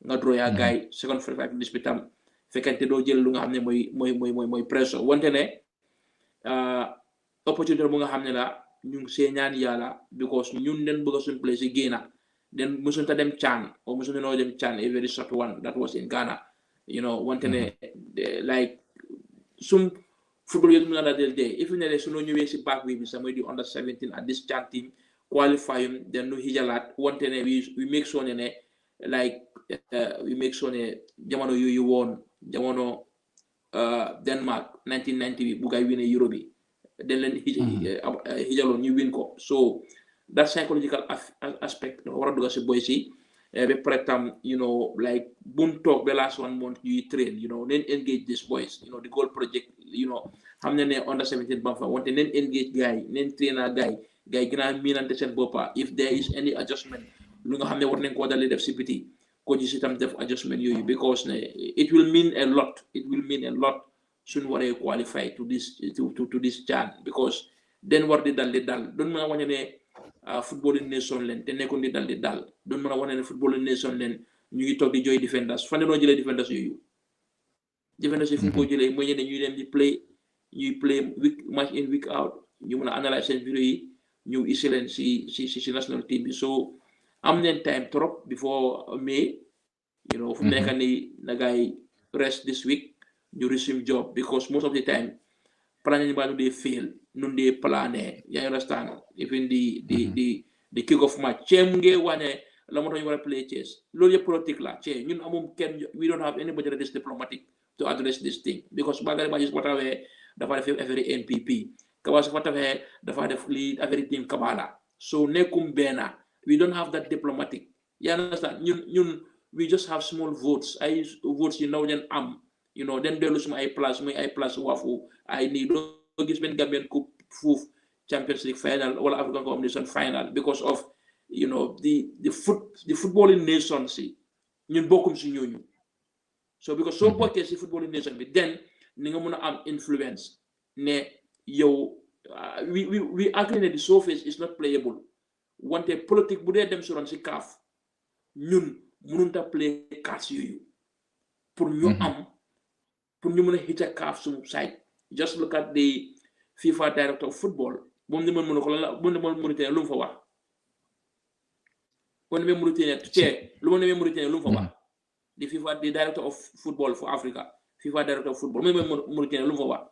Not draw a guy second 45 minutes bitam. Fekente do jël lu nga xamné moy pressure. Wonté né opportunité bu nga xamné la ñu sé ñaan yalla because ñun den bëgg sun play ci Ghana. Then musunta dem CHANQ or musunta no dem CHANQ a very short one that was in Ghana. You know, one thing like some football you know that day. If you know so no new back we somebody under 17 at this CHANQ team qualify him, then no hijalat. One thing we make sure like we make sure jamano you won jamano Denmark 1990 bugay win a Euro bi. Then hijalon you win ko. So that psychological aspect wara duga ci boy ci you know, like boom talk the last 1 month you train, you know, then engage these boys, you know, the goal project, you know, how many under 17 bumper want to then engage guy, then trainer guy gonna mean and bopa. If there is any adjustment, lunga how many warning quarterly def CPT, coach system def adjustment you because it will mean a lot. It will mean a lot soon what you qualify to this to this CHANQ because then what did dal don't know when football nation len te nekkon di dal don mëna wone football nation len ñu ngi tok di joy defenders fan no jëlé defenders yu fu ko jëlé moy ñene ñuy dem di play week match in week out ñu mëna analyse vidéo yi ñu iselen ci national team bi so am nañ time trop before May you know fu nekk ni na gaay rest this week ñu resume job because most of the time planning about they fail nun they plan you understand even the kick off match chemge wane la moto ñu wara play chess lolu yep politique la che ñun amum ken we don't have anybody that is diplomatic to address this thing because bagay ba gis watawe dafa def every NPP kawas watawe dafa def li everything kabala so nekum bena we don't have that diplomatic you understand ñun we just have small votes I votes you know then you know then delu suma ay place wafu I need to gis ben Gambian Cup foof Champions League final or African competition final because of you know the footballing nation si ñun bokkum ci ñooñu so because so bokké ci footballing nation bi then ni nga mëna am influence ne yow we agree that the surface is not playable wante politique bu dé dem ci ron ci CAF ñun mënunta play cards yoyu pour ñu am pour ñu mëna hit a CAF suñu side just look at the FIFA director of football mom ni mëna ko la bu ne Mauritanie lu mu fa wax kon ne Mauritanie té lu mo ne Mauritanie lu mu fa wax the FIFA the director of football for Africa FIFA director of football mo Mauritanie lu mu fa wax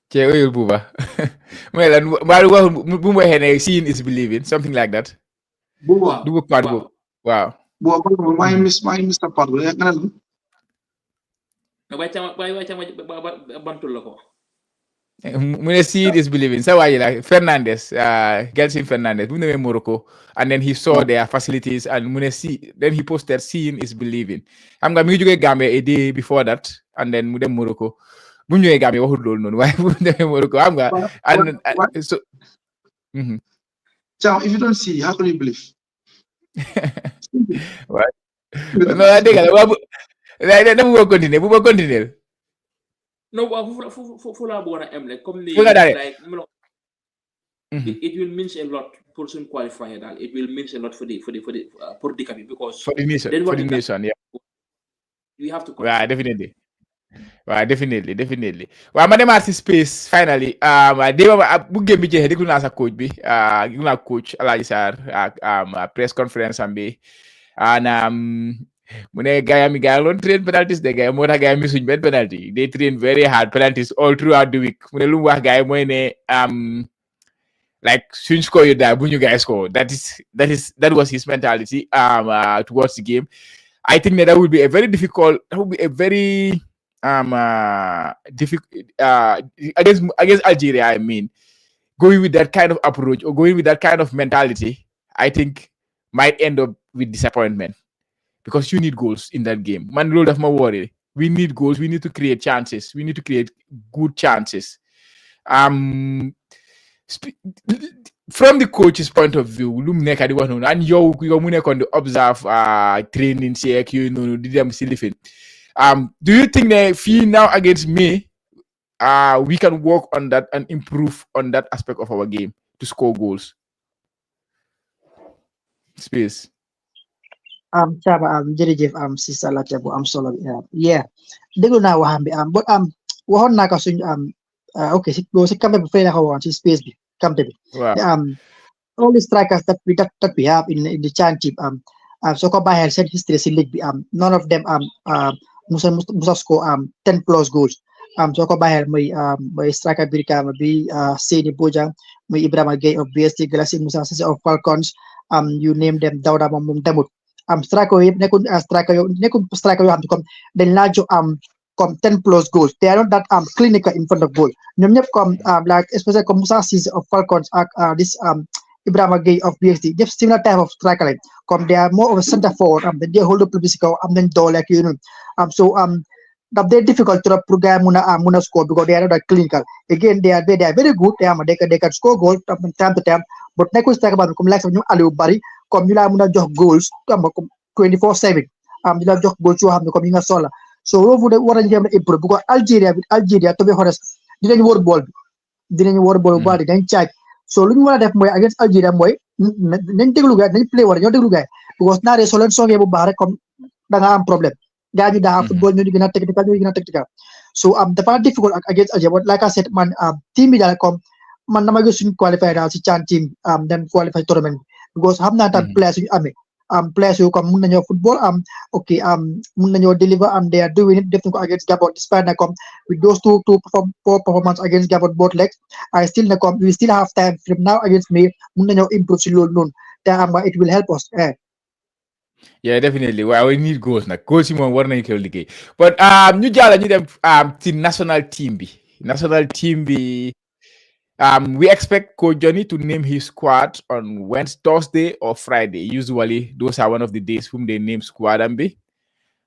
Che oyul buba may lan baru wax bu mo xene seeing is believing something like that buba du part go wow buba my miss Mr. Pardo ya kanal bay wacama bantul lako Mune seeing is believing. So why like Fernandez, Gelson Fernandez, we know Morocco, and then he saw their facilities and Mune see. Then he posted seeing is believing. I'm gonna meet you Gambia a day before that, and then Mune Morocco. Bunyo Gambia what do know why Morocco? I'm gonna and so. Ciao, if you don't see, how can you believe? What? No, I think I never continue. No, fu la buona em like comme ni like it will mean a lot for some qualifier. It will mean a lot for the because for the nation, yeah. We have to Yeah, definitely. Well, definitely. Well, ma demaat si space finally. Bu game bi jeexee déglu naa sa coach bi. Déglu naa coach Alhaji Sarr ak press conference am bi. And mu ne gars yi doon train penalties de gars yi moo tax gars yi misuñ benn penalty. They train very hard penalties all throughout the week. Mu ne lu mu wax gars yi mooy ne like suñ score yu daal bu ñu gars score. That was his mentality towards the game. I think that would be a very difficult. That would be a very difficult against Algeria. I mean, going with that kind of approach or going with that kind of mentality, I think might end up with disappointment because you need goals in that game. Man, roll of my worry. We need goals. We need to create chances. We need to create good chances. From the coach's point of view, and you on the observe training do you think that fee now against me we can work on that and improve on that aspect of our game to score goals? Space. Chaba jërëjëf si sa laajte bu am solo yeah déglu naa waxam bi but waxoon naa ko suñ ok si campé bi fay na ko woon si space bi campé bi all the strikers that we have in the CHANQ team so ko bàyyil seen history si league bi none of them Musa score 10 plus goals so ko bàyyil muy striker Birkama bi Seyni Bojang muy Ibrahima Gueye of BST Galaxy Musa Ceesay of Falcons you name them Dawda moom demut striker yëpp nekkul striker yoo xam ne comme dañ laa jox comme 10 plus goals they are not that clinical in front of goal ñoom ñëpp comme like especially comme Musa Ceesay of Falcons ak this Ibrahima Gueye of BST ñëpp similar type of striker lañ comme they are more of a center forward dañ dee hold up si kaw am nañ doole ak yooyu noonu so daf dee difficult trop pour gars mun a score because they are not that clinical again they are very good they can score goal from time to time but nekkul striker ba comme like ñu Aliou Bari comme ñu laa mun a jox goals comme 24/7 ñu laa jox goals yoo xam ne comme yi nga soxla so loolu war nañu jéem a improve because Algeria to be honest dinañ wër bool bu baax dinañ caaj so lu ñu war a def mooy against Algeria mooy nañ déglu gars nañ play war ñoo déglu gars because naare soo leen songee bu baax rek comme da nga am problème gars ñu daa football ñu gën a technical so dafa difficult against Algeria but like I said man team bi daal comme man dama gis suñu qualifié daal si CHAN team dem qualifié tournament because xam naa tam players yu amee players yu comme mun nañoo football ok mun nañoo deliver they are doing it def nañ ko against Gabon despite na comme with those two poor performance against Gabon both legs I still na comme we still have time from now against me mun nañoo improve si loolu noonu te it will help us yeah definitely waaw we need goals nag goals yi moom war nañu ko liggéey but ñu jàlla ñu dem ci national team bi we expect Coach Johnny to name his squad on Wednesday, Thursday, or Friday. Usually, those are one of the days whom they name squad and be.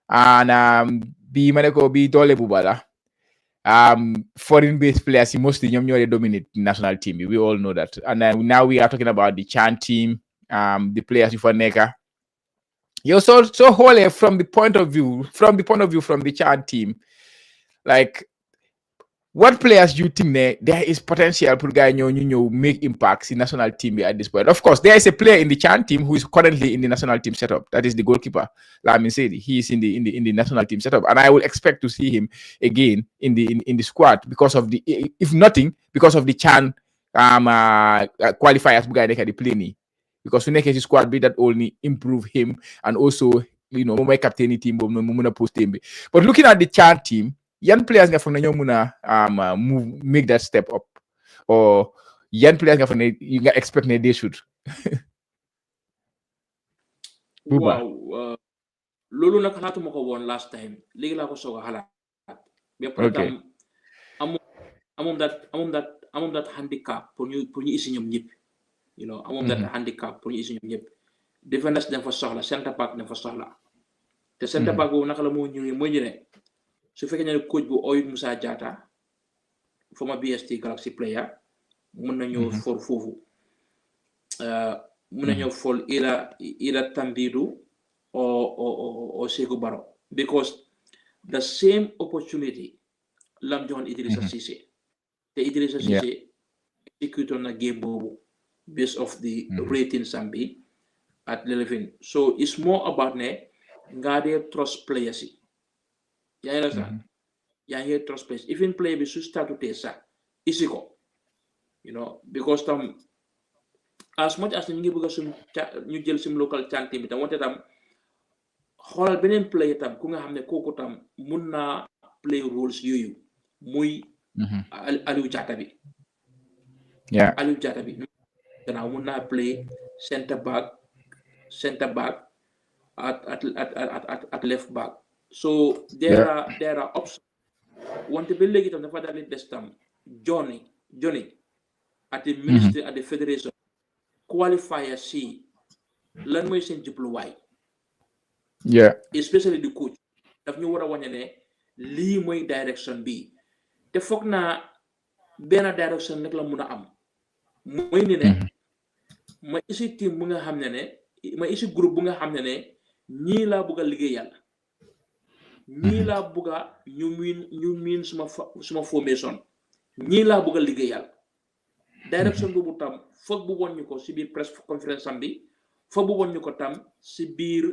And be Dole Bubala. Foreign-based players, mostly they dominate the national team. We all know that. And then now we are talking about the CHAN team, the players for Neka. You're so wholly from the point of view from the CHAN team, like. What players do you think there is potential for guys make impacts in national team at this point? Of course, there is a player in the CHAN team who is currently in the national team setup. That is the goalkeeper, Lamin Sedi. He is in the national team setup, and I will expect to see him again in the squad because of the, if nothing, because of the CHAN qualifiers guy they can play. Because when the squad be that only improve him and also my captain team post team. But looking at the CHAN team. Young players nga foog na ñoo mën a make that step up or young players nga foog ne you nga expect ne they should. Wow, loolu nag xalaatuma ko woon last time léegi laa ko soog a xalaat. Okay. Amom that handicap pour ñu isi ñoom ñëpp. Amom that handicap pour ñu isi ñoom ñëpp. Defenders dañ fa soxla centre back dañ fa soxla. Te centre back boobu naka la moo ñëwee mooy ñu ne su fekkee ne coach bu Oyud Musa Jatta former BST Galaxy player mën nañoo for foofu mën nañoo for ila Tambidou or Sekou Barrow because the same opportunity lam joxoon Idrissa Ceesay te Idrissa Ceesay execute on a game based off the rating sambi at 11. So it's more about ngade trust players. You understand? Yeah, trust players. Even play be su start to tesa isiko. You know, because as much as ñu bëgg sum ñu jël sum local CHANQ team tam wonte tam xolal benen play tam ku nga xamne koku tam mun na play roles yoyu muy Aliou Diatta bi. Yeah. Aliou Diatta bi gannaaw mun na play center back at left back. So there are options. Wante ba léegi tam dafa dal des tam Johnny at the ministry at the federation qualifier si lan mooy seen jubluwaay. Yeah. Especially the coach daf ñu war a wane ne lii mooy direction bi te foog naa benn direction rek la mun a am mooy ni ne ma isi team bu nga xam ne ma isi groupe bu nga xam ne ñii laa bëgg a liggéeyal ñii laa bëgg a ñu miin suma formation ñii laa bëgg a liggéeyal direction boobu tam foog bu woon ñu ko si biir press conference am bi foog bu woon ñu ko tam si biir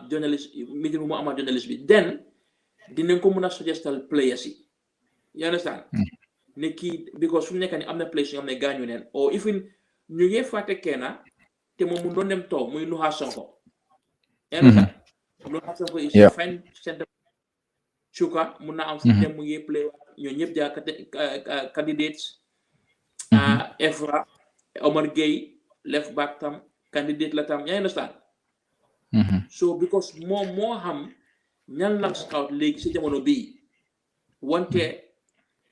journalist meeting bu mu amal journalist bi then dinañ ko mën a suggestal players yi you understand ne kii because fu mu nekk ni am na players yoo xam ne gaañu neen or even ñu ngi fàtte kenn te moom mu doon dem toog muy Nuha Sonko you understand Nuha Sonko is a fine center Chuka mun na am fu dem mu ngi play ñoo ñëpp jaa candidates Efra Omar Gueye left back tam candidate la tam you understand so because moom moo xam ñan la scout léegi si jamono bii wante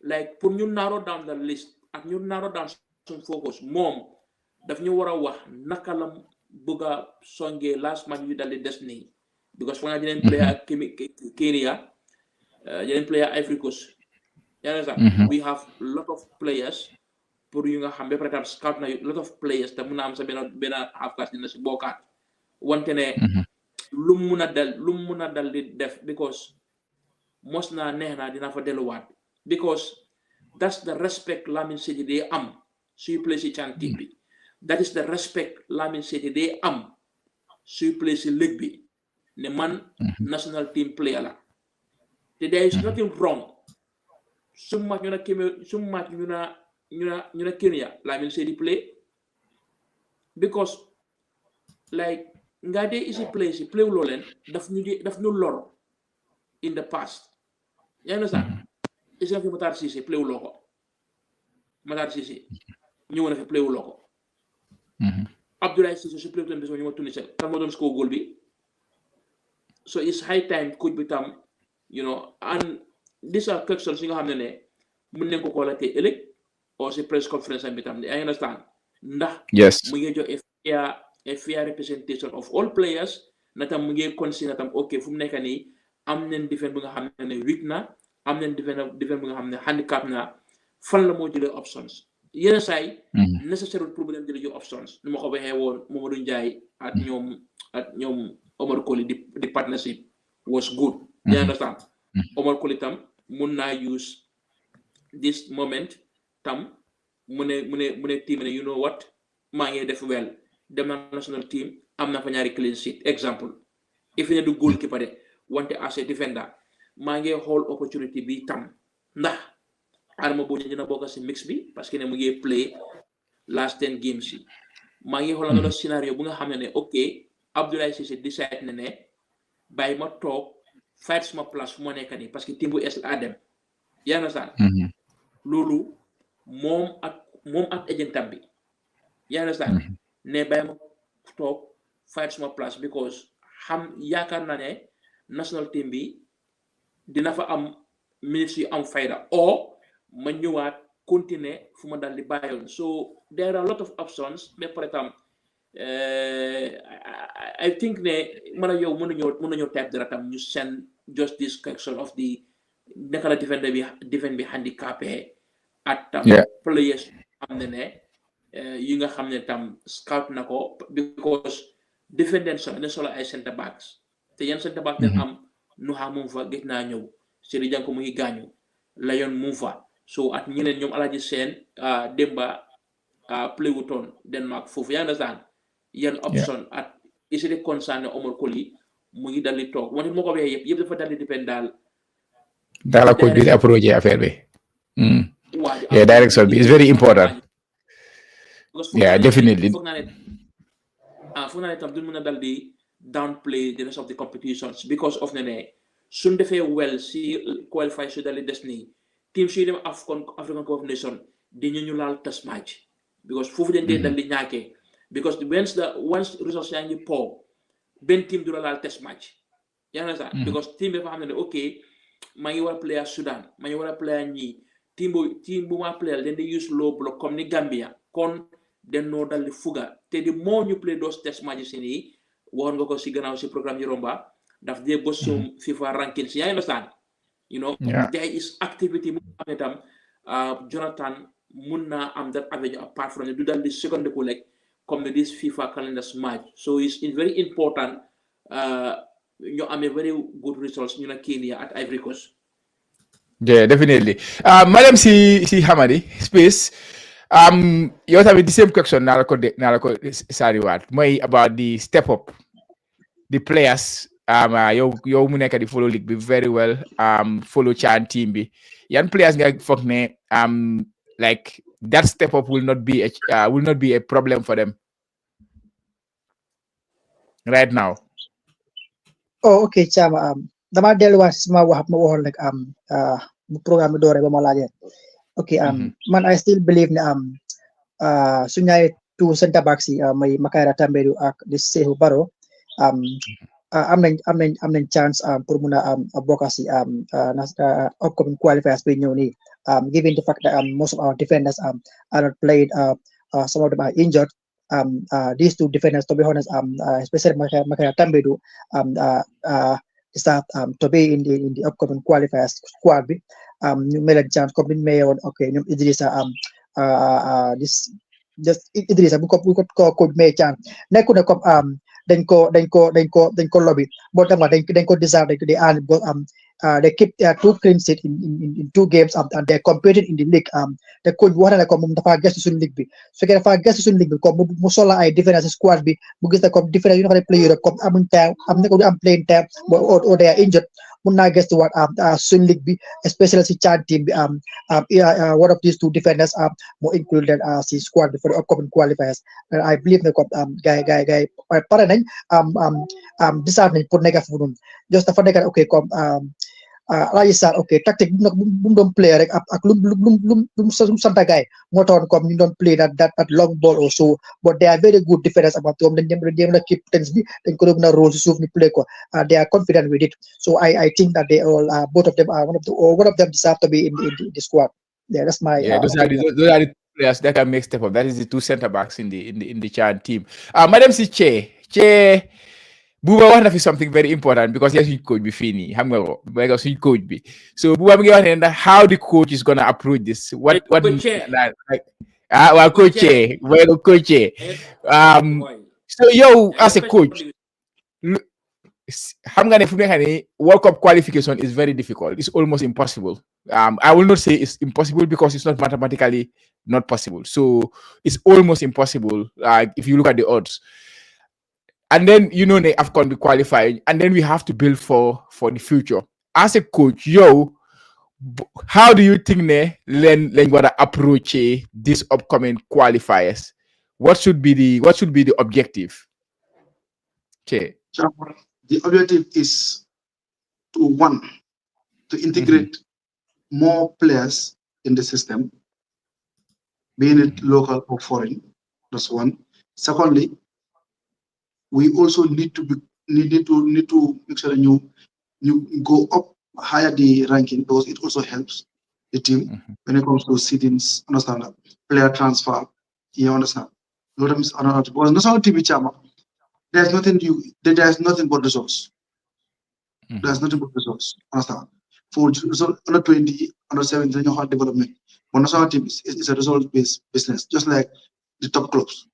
like pour ñu narrow down the list ak ñu narrow down suñ focus moom daf ñu war a wax naka la bëgg a songee last match yu dal di des nii because foog naa yeneen player ak Kenya yeneen player Ivory Coast you understand we have lot of players pour yu nga xam ba pare tam scout na lot of players te mun na am sa benn half class dina si bokkaat wante ne lu mu mun a dal di def because mos naa neex naa dina fa delluwaat because that's the respect Lamin Sedi day am suy play si CHANQ team bi that is the respect Lamin Sedi day am suy play si league bi ne man national team player la te there is nothing wrong su match ñu na Kenya Lamin Sedi play because like nga dee isi play wu leen daf ñu lor in the past you understand isi na fi Matar Ceesay play wu loo ko Matar Ceesay ñëw na fi play wu loo ko Abdoulaye Ceesay su play wu tam bis ñu ma Tunisel kan moo doon score goal bi so it's high time coach bi tam you know and these are questions yi nga xam ne mën nañ ko la tey ëllëg or si press conference bi tam I understand ndax mu ngi jox a fair representation of all players na tam mu ngi consider tam ok fu mu nekk nii am nañ defense bu nga xam ne weak na am nañ defense bu nga xam ne handicap na fan la moo jëlee options yenn saa yi necessary problème di la jox options nu ma ko waxee woon Mamadou Ndiaye at ñoom Omar Colley di partnership was good you understand Omar Colley tam mun naa use this moment tam mu ne team ne you know what maa ngi def well dem na national team am na fa ñaari clean sheet exemple if ne du goalkeeper de wante as a defender maa ngi xool opportunity bi tam ndax Adama Bojang dina bokk si mix bi parce que ne mu ngi play last 10 games yi maa ngi xool another scénario bu nga xam ne ok Abdoulaye Ceesay decide ne bàyyi ma toog fight suma place fu ma nekk nii parce que team bu es la dem yaa na saan loolu moom ak agentam bi yaa na saan ne bàyyi ma toog fight suma place because yaakaar naa ne national team bi dina fa am minutes yu am fayda o ma ñëwaat continuer fu ma dal di bàyyoon so there are a lot of options mais par exemple I think ne mën a yow mën nañoo type dara tam ñu send just this question of the naka la defend bi handicapé at tam players am ne yi nga xam ne tam scout na ko because defendant ne solo ay centre backs te yan centre back den am nu xa mum fa gëj naa ñëw Seri Janko mu ngi gaañu Lion mum fa so at ñeneen ñoom Alaji Seen Demba play wutoon Denmark foofu yaa understand yan option at is it concern Omar Colley mu ngi dal di toog wante moo ko waxee yëpp dafa dal di dépend daal daal coach bi di approché affaire bi yeah direction bi is very important yeah definitely foog naa ne tam duñ mën a dal di downplay the rest of the competitions because of ne suñ defee well si qualify su dal di des nii team suy dem African Cup of Nations dañu ñu laal test match because foofu dañ dee dal di ñaakee because once results yaa ngi po benn team du la laal test match yaa ngi sax because team bi dafa xam ne ok maa ngi war a player Sudan maa ngi war a player ñii team bu ma player dañ di use low block comme ni Gambia kon den noo dal di fuga te di moo ñu play those test matches si nii waxoon nga ko si gannaaw si programme yi romba daf dee bosom FIFA rankings yaa ngi understand you know there is activity mu am itam Jonathan mun naa am that avenue apart from du dal di second ko like comme this FIFA calendar match so it's very important ñu amee very good results ñu na Kenya at Ivory Coast. Yeah, definitely. Madam si Hamadi space. You have the same question now. Sorry, what? More about the step up, the players. You mu nekk di follow league be very well. Follow CHANQ team be. Young players nga fok ne like that step up will not be a problem for them right now. Oh, okay, Chama. Dama delluwaat si ma waxoon rek bu programme bi doore ba ma laajee. Okay, man I still believe ne su ñaay two centre backs yi may Makayra Tambadou ak di Sehu Barrow am nañ chance pour mun a bokk si upcoming qualifiers bi ñëw nii given the fact that most of our defenders are not played, some of them are injured. These two defenders, to be honest, especially Makayra Tambadou, start to be in the upcoming qualifiers squad bi ñu mel ak chance comme niñ mayoon ok ñoom Idrissa Idrissa bu ko may chance nekku ne comme dañ ko lobby boo tama dañ ko deserve they keep two clean sheet in 2 games and they competed in the league te coach wax na ne comme moom dafa gëstu suñu league bi su fekkee dafa gëstu suñu league bi comme mu sola ay différence squad bi mu gis ne comme différence yu ñu xam ne player comme amuñ time am na ko du am playing time or they are injured mun naa gëstu waat suñu league bi especially si CHANQ team bi one of these two defenders more included si squad bi for the upcoming qualifiers I believe ne comme gars pare nañ deserve nañ pour nekk fu noonu just dafa nekk ok comme Alaji Sarr ok tactique bu mu doon play rek ak lu santa gaay moo taxoon comme ñu doon play that long ball also but they are very good defenders about them dañ dem na keep tense bi dañ ko doon na roll si suuf ni play ko they are confident with it so I think that they all both of them are one of them deserve to be in the squad. Yeah, that's my those are the players that can make step up. That is the two center backs in the CHANQ team. Madam si Che Buba wax na fi something very important because yes, suñ coach bi fii nii xam nga ko because suñ coach bi so Buba mi ngi wax ne how the coach is gonna approach this what well coach so yow as a coach xam nga ne fu mu nekk nii World Cup qualification is very difficult. It's almost impossible. I will not say it's impossible because it's not mathematically not possible. So it's almost impossible if you look at the odds. And then they have to be qualified, and then we have to build for the future. As a coach, how do you think Len gonna approach these upcoming qualifiers? What should be the objective? Okay. The objective is to integrate more players in the system, being it local or foreign. That's one. Secondly, we also need to make sure that you go up higher the ranking because it also helps the team when it comes to sittings, understand that player transfer, you understand. Because national team there's nothing but results. There's nothing but results. Understand? For under 20, under 17, you have development. But national team is a result-based business, just like the top clubs.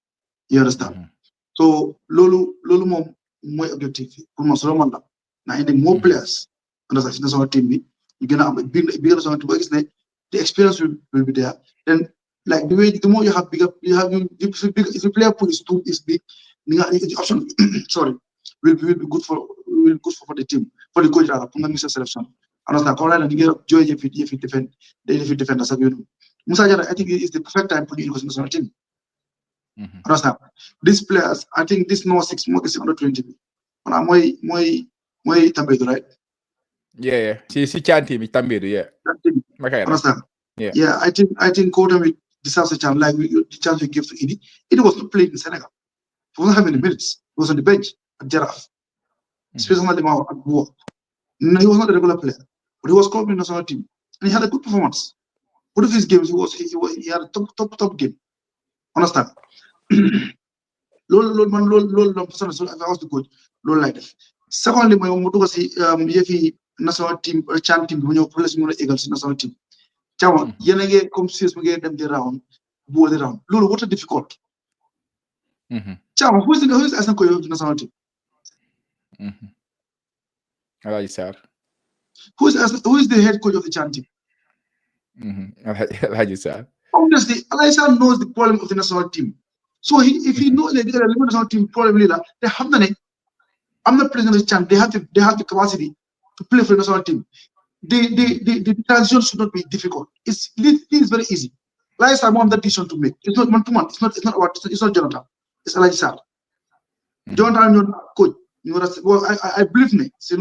You understand? So lolu mom moy objective pour mo solo manda na indi more players under national team bi ñu gëna am big national team ba gis ne the experience will be there. Then, like the more you have bigger, if the player pool is big, the option, sorry, will be good for the team, for the coach rather. Mr. Selection. Understand? Correct. And you get joy if you defend as a unit. Musa, I think it's the perfect time for the national team. Understand? These players, I think this no 6 months under 20. And I'm way Tambedo, right? Yeah. See CHANQ team Tambedo, yeah. Understand? Yeah. I think Kodam deserves a chance, like the chance we give to Idi. It was not played in Senegal. He wasn't having the minutes. He was on the bench at Giraffe. Especially at war. No, he was not a regular player, but he was called in the national team. And he had a good performance. One of his games, he had a top game. Understand? Lol, I was the coach. Lol, like that. Secondly, my motto was the national team, CHANQ team, when you're playing Eagles national team. Chawa, yenage come serious, we get them the round, board the round. Lol, what a difficult. Chawa, who is as a coach of the national team? Alhaji Sarr. Who is the head coach of the CHANQ team? Alhaji Sarr. Obviously, Alhaji Sarr knows the problem of the national team. So if he knows that the national team probably they have done it. I'm not president of the CHANQ. They have the capacity to play for the national team. The transition should not be difficult. It's very easy. Alhaji Sarr wants that decision to make. It's not man to man. It's not Jonathan. It's Alhaji Sarr. Jonathan, your coach. Well, I believe me. So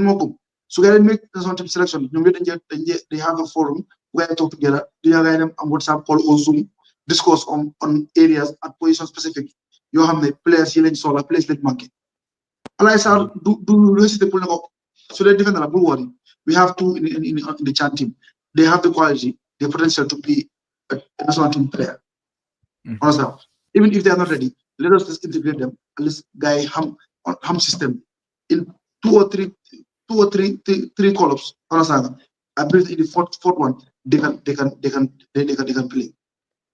they make national team selection. They have a forum where they talk together. They have them on WhatsApp call or Zoom, discuss on areas at position specific. You have the players here in Solar, players like Monkey. Alhaji Sarr do resist the pulling up. So they defend the worry. We have two in the CHANQ team. They have the quality, the potential to be a national team player. Understand? Even if they are not ready, let us just integrate them. Let's guy ham system in two or three columns. Understand? I believe in the fourth one they can play.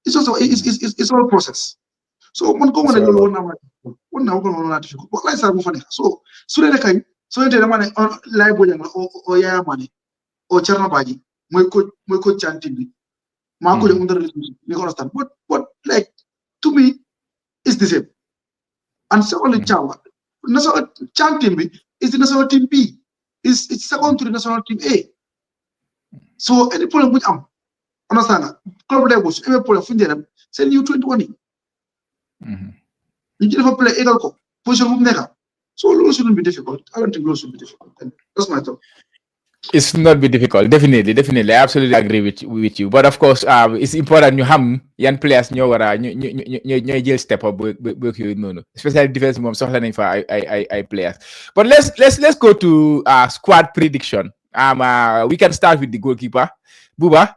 It's also it's all process. So one go one now difficult. But let's have fun. So they can they man live or yeah money or Charma Baji. My coach chanting. My coach under relationship. You understand? But like to me, it's the same. And secondly, national CHANQ team B is the national team B. It's second to the national team A. So any problem with understand? Club levels, every problem from them, send you 21. You never play equal position of so those shouldn't be difficult. I don't think those should be difficult. That's my thought. It's not be difficult. Definitely. I absolutely agree with you. But of course, it's important you have young players you jail step up work you no. Especially defense mom something for I players. But let's go to squad prediction. We can start with the goalkeeper. Buba,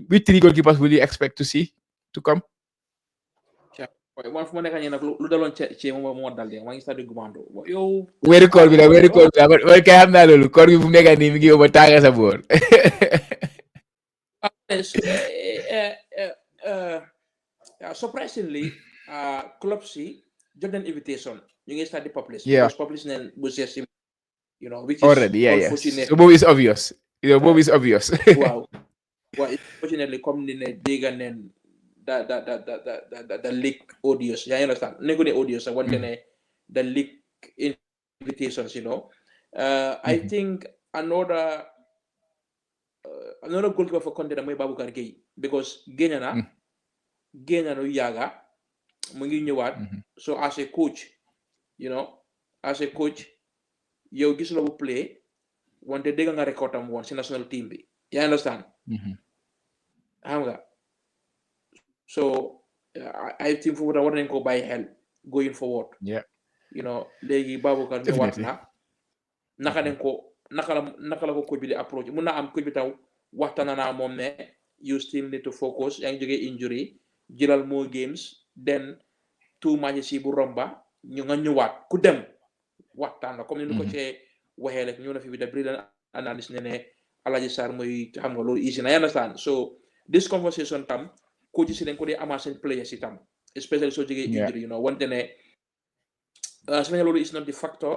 which 3 goalkeepers will you expect to see to come? One fu ma nekk nii nag lu daloon ci moo dal de maa ngi stade Gumando yow weeru koor bi la kay xam naa loolu koor bi fu mu nekk nii mi ngi yóbbu tànga sa boor surprisingly club si jot nañ invitation ñu ngi start di publish because publish nañ bu seesi which is already unfortunate. So boobu is obvious boobu is obvious waaw unfortunately comme ni ne dégg nañ the league audios, you understand? Nego the audios, I want the league invitations, I think another goalkeeper for content may Baboucarr Gueye because Gueye na yaga mu ngi ñëwaat so as a coach yow gis la bu play wante dégg nga record am woon ci national team bi you understand xam nga so I think for war nañ ko bàyyi xel going forward léegi Baboucarr ñëwaat na naka la ko coach bi di approach mun na am coach bi taw waxtaan na moom ne you still need to focus yaa ngi jógee injury jëlal more games then 2 matches yi bu romba ñu nga ñëwaat ku dem waxtaan la comme ni ko ci waxee rek ñëw na fi bi da brilliant analysis ne Alhaji Sarr mooy xam nga loolu easy na you understand so this conversation tam coach si dañ ko dee amaat seen players itam especially soo jógee injury wante ne su loolu is not the factor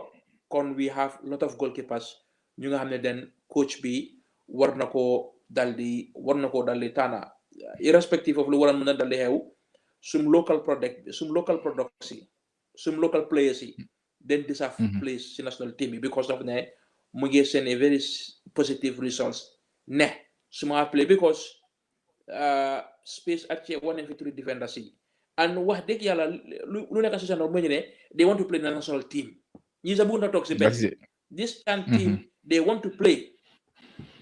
kon we have lot of goalkeepers ñu nga xam ne den coach bi war na ko daldi war na ko daldi tànna irrespective of lu waran mën a daldi xew sum local players yi then deserve place ci national team bi because of ne mu ngi seen a very positive results ne suma play because space ak ci one and three defenders yi and wax dëgg yàlla lu nekk si seen mu ñu ne they want to play the national team ñi sa bëgg na toog si benn this CHANQ team they want to play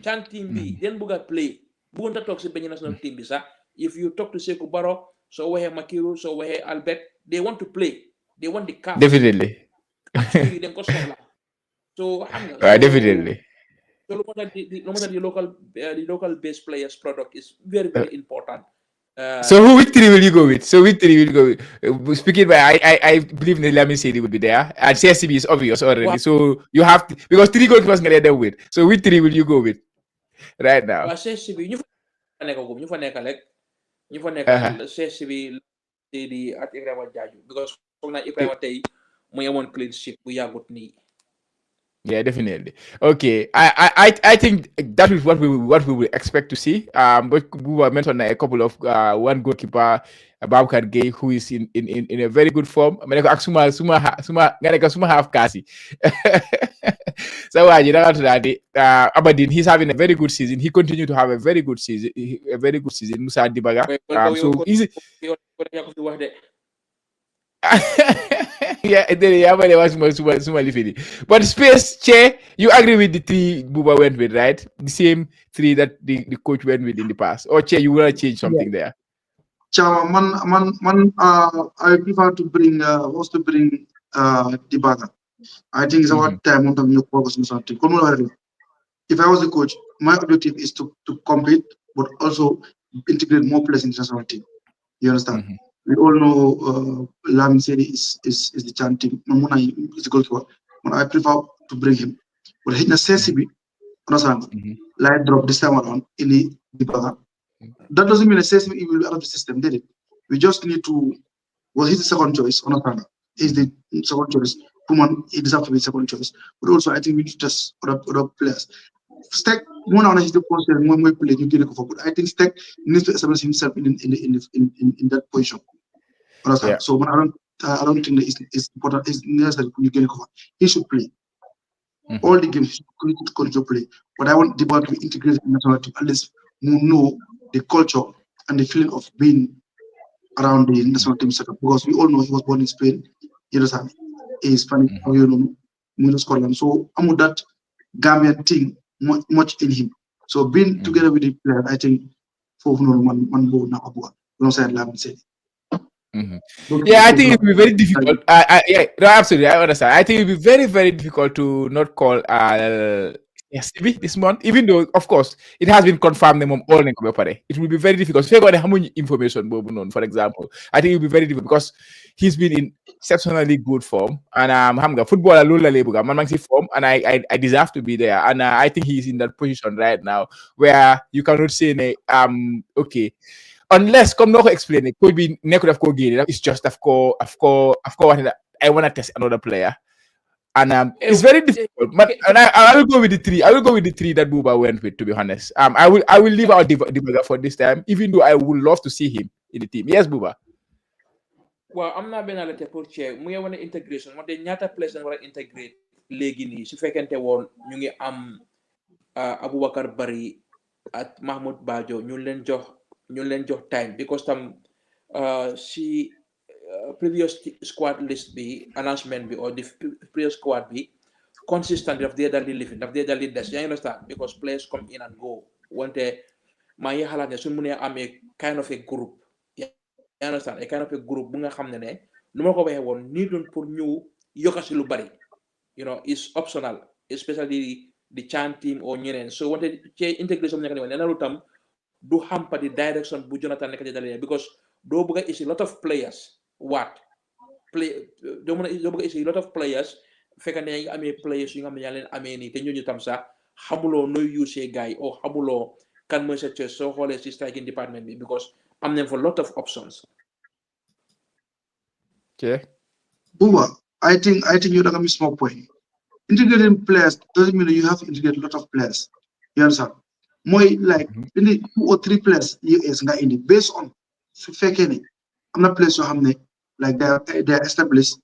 CHANQ team bi den bëgg a play bëgg na toog si benn national team bi sax if you talk to Sekou Barrow soo waxee Makiru soo waxee Albert they want to play they want the cap definitely den ko soxla so xam nga definitely so lu mo tax the local based players product is very important. So which three will you go with? Speaking by, I believe Lamin Sedi will be there, and CSCB is obvious already. Wow. So you have to, because three goalkeepers get there with. So which three will you go with right now? CSCB, ñu fa nekkal CSCB Sedi at Ibrahima Jaaju because foog naa Ibrahima tey mu yemoon clean sheet bu yàggut nii. Yeah, definitely. Okay, I think that is what we will expect to see. But we were mentioned a couple of one goalkeeper, Babakar Gay, who is in a very good form. I mean, suma half kasi. So Aberdeen, he's having a very good season. He continued to have a very good season. Musa Dibaga. So easy. Yeah, but space, Che, you agree with the three Buba went with, right? The same three that the coach went with in the past. Or Che, you want to change something there? Chawa, I prefer to bring Dibaga. I think it's about time on new focus on something. If I was the coach, my objective is to compete, but also integrate more players in the national team. You understand? We all know Lamin Sedi is the CHANQ team. Mamuna is the goalkeeper. But I prefer to bring him. But he necessarily, understand, light drop this time around in the Dibaga. That doesn't mean necessarily he will be out of the system, did it? We just need to. Well, he's the second choice, understand? He's the second choice. Puman, he deserves to be second choice. But also, I think we need to test other players. Steck, one on his position, one way play, you get it for good. I think Steck needs to establish himself in that position. Yeah. So I don't think that it's important. It's necessary you get it cover. He should play all the games. He should continue to play. But I want Dibaga to be integrated in the national team. At least know the culture and the feeling of being around the national team setup. Because we all know he was born in Spain. You understand? He's Spanish. You know, Scotland. So I'm with that Gambian thing much in him. So being together with the player, I think for one goal now alongside Lamin Sedi. Yeah, I think it will be very difficult. Yeah, no, absolutely, I understand. I think it will be very, very difficult to not call CB this month, even though, of course, it has been confirmed them all. It will be very difficult. If you got how much information, for example, I think it will be very difficult because he's been in exceptionally good form, and football alone, man, form, and I deserve to be there, and I think he's in that position right now where you cannot say, okay. Unless, come no explain it, could be neck of gain. It's just of course I want to test another player. And it's very difficult. But and I will go with the three. I will go with the three that Buba went with, to be honest. I will leave out Dibaga for this time, even though I would love to see him in the team. Yes, Buba. Well, I'm not being able to put chair. We want integration. What the nyata players that want to integrate league ni. Si fekente won ñu ngi am Abubakar Bari at Mahmoud Bajo ñu leen jox time because si previous squad list bi announcement bi or the previous squad bi consistent daf dee dal di lifin daf dee dal di des yaa understand because players come in and go wante maa ngi xalaat ne suñ mënee amee kind of a group yaa understand a kind of a group bu nga xam ne nu ma ko waxee woon nii doon pour ñu yokka si lu bari you know is optional especially the CHANQ team or ñeneen so wante ci intégration bu nekk ne nee na lu tam do hamper the direction bu Jonathan nekk di dalee because doo bëgg a isi lot of players doo bëgg a isi lot of players fekk ne yaa ngi amee players yu nga xam ne yaa leen amee nii te ñooñu tam sax xamuloo nooy use gars yi o xamuloo kan mooy sa choice soo xoolee si striking department bi because am nañ for lot of options. Okay. Buba, I think you're gonna miss more point. Integrating players doesn't mean that you have to integrate a lot of players. You understand? mooy like indi 2 or 3 players US nga indi based on su fekkee ne am na players yoo xam ne like they are established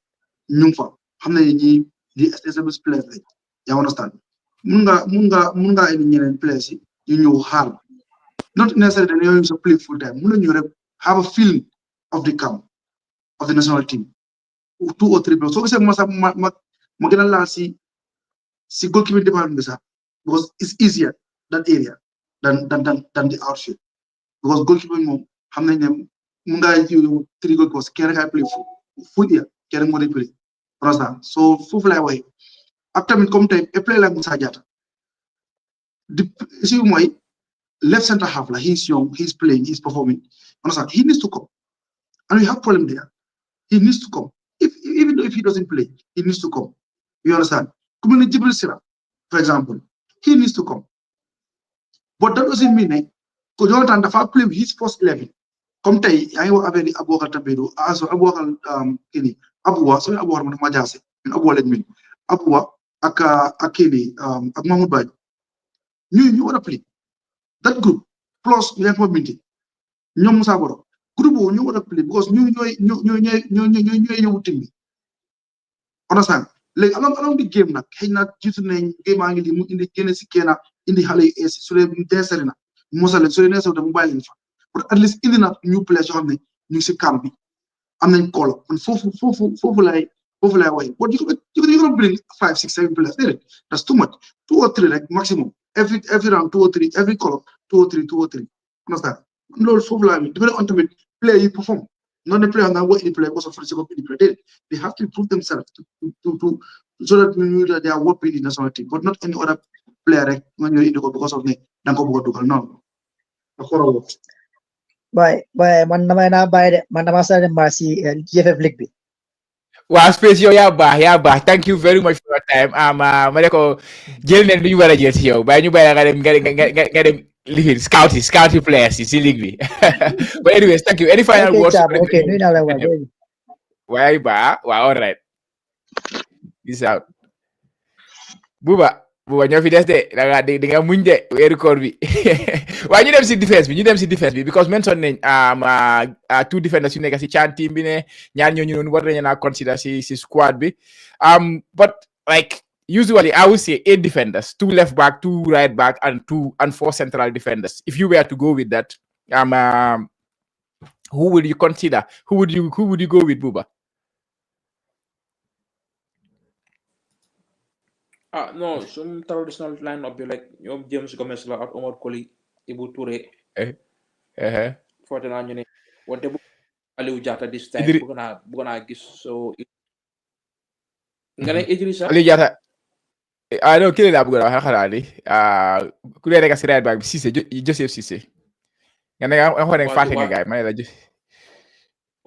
ñu ngi fa xam ne ñi di established players lañ yaa understand mun nga indi ñeneen players yi ñu ñëw xaar not necessarily dañoo use a play full time mun nañu rek have a feeling of the camp of the national team 2 or 3 players soo gisee ma gën a laal si goalkeeping department bi sax because it's easier that area than the outfield because goalkeeping moom xam nañ ne mun ngaa yu 3 goalkeepers kenn rek ay play full year kenn rek moo di play understand so foofu laay waxee ak tamit comme tey a player like Musa Jatta di issue mooy left center half la he's young he's playing he's performing understand he needs to come and we have problem there he needs to come even though if he doesn't play he needs to come you understand ku mel ne Jibril Sira for example he needs to come but that doesn't mean ne ko Jonathan dafa play with his first 11 comme tey yaa ngi wax affaire yi Aboubacar Tambédou Aboubacar kii nii Abouba soo Aboubacar man ma jaase ñun Abouba lañ min Abouba ak kii nii ak Mahmoud Badji ñu war a play that group plus ñu nekk ma Minteh ñoom Moussa Boro groupe boobu ñu war a play because ñooy yóbbu team bi understand léegi along di game nag xëy na jiitu nañ game a ngi li mu indi génne si kenn indi xale yu ees su dee deesali na mosal leen su dee neesal mu bàyyi leen fa but at least indi na ñu players yoo xam ne ñu ngi si camp bi am nañ kolo man foofu lay waxee but you can bring 5 6 7 players déedéet that's too much 2 or 3 rek maximum every round 2 or 3 every column 2 or 3 understand loolu foofu laa mi depending on tamit player yi perform not the player now what any player because of physical player they have to improve themselves to so that we know that they are worth in the national team but not any other player rek when you're in the because of ne da nga ko bëgg a dugal non Boy, man damay naa bàyyi de man dama sa dem ba si GFF League bi. Wow, space yow yaa baax thank you very much for your time ma ne ko jël neen lu ñu war a jël si yow bàyyi ñu bàyyi nga dem lifin scouting players si league bi but anyways thank you any final words okay nuyu naa la waaye baax waaw all right peace out Buba ñoo fi des de di nga muñ de weeru koor bi waaye ñu dem si defense bi because mention nañ two defenders yu nekk si CHANQ team bi ne ñaar ñooñu noonu war nañu naa consider si squad bi but like usually I would say 8 defenders, 2 left back, 2 right back, and 4 central defenders. If you were to go with that, who would you consider? Who would you go with, Buba? No, some traditional lineup be like James Gomez la at Omar Colley, Ibu Touré. For the name, what the Aliou Jatta this time we're gonna guess so. Ngane Idrissa Aliou Jatta. Non, kii laa bëgg a wax xanaa ni ku dee nekk si right back bi Ceesay Joseph Ceesay nga ne nga xool ne fàtte nga gaay ma ne la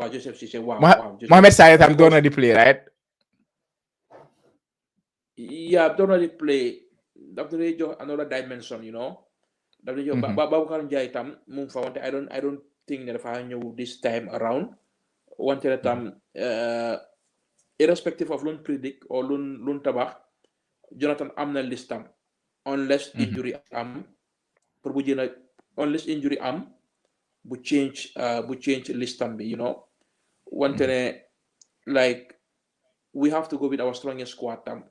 Joseph Ceesay waaw Mohamed Salah tam doon na di play right yeah doon na di play daf lay jox another dimension daf lay jox Baboucarr Njie tam mu ngi fa wante I don't think ne dafa ñëw this time around wante tam irrespective of luñ predict or luñ tabax Jonathan am na listam unless injury am pour bu jëna unless injury am bu change listam bi wante ne like we have to go with our strongest squad tam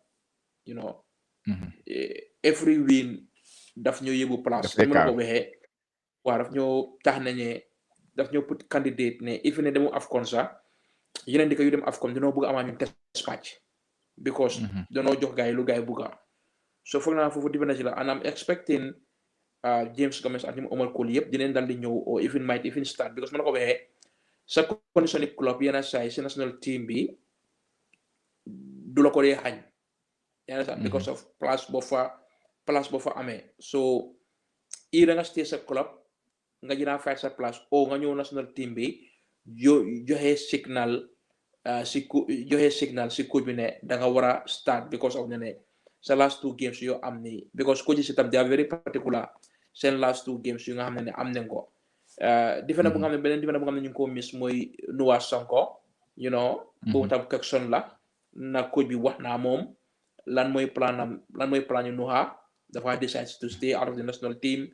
every win daf ñoo yóbbu place mën ko waxee waaw daf ñoo tax nañe daf ñoo put candidate ne if ne demu AFCON sax yeneen dëkk yu dem AFCON dañoo bëgg amaa ñu test match because dañoo jox gaay lu gaay bëgga so foog naa foofu difference la and I'm expecting James Gomez ak Omar Colley yëpp dinañ dal di ñëw or might even start because mën ko waxee sa condition club yenn saa yi si national team bi du la ko dee xañ yenn saa because of place boo fa amee so either nga stay sa club nga jëna fight sa place o nga ñëw national team bi joxe signal si coach bi ne da nga war a start because of ne sa last 2 games yoo am ni because coach si tam they are very particular seen last 2 games yu nga xam ne am nañ ko defena bu nga xam ne beneen defena bu nga xam ne ñu ngi ko miss mooy Noah Sonko boobu tam question la na coach bi wax naa moom lan mooy plan yu Noah dafa decide to stay out of the national team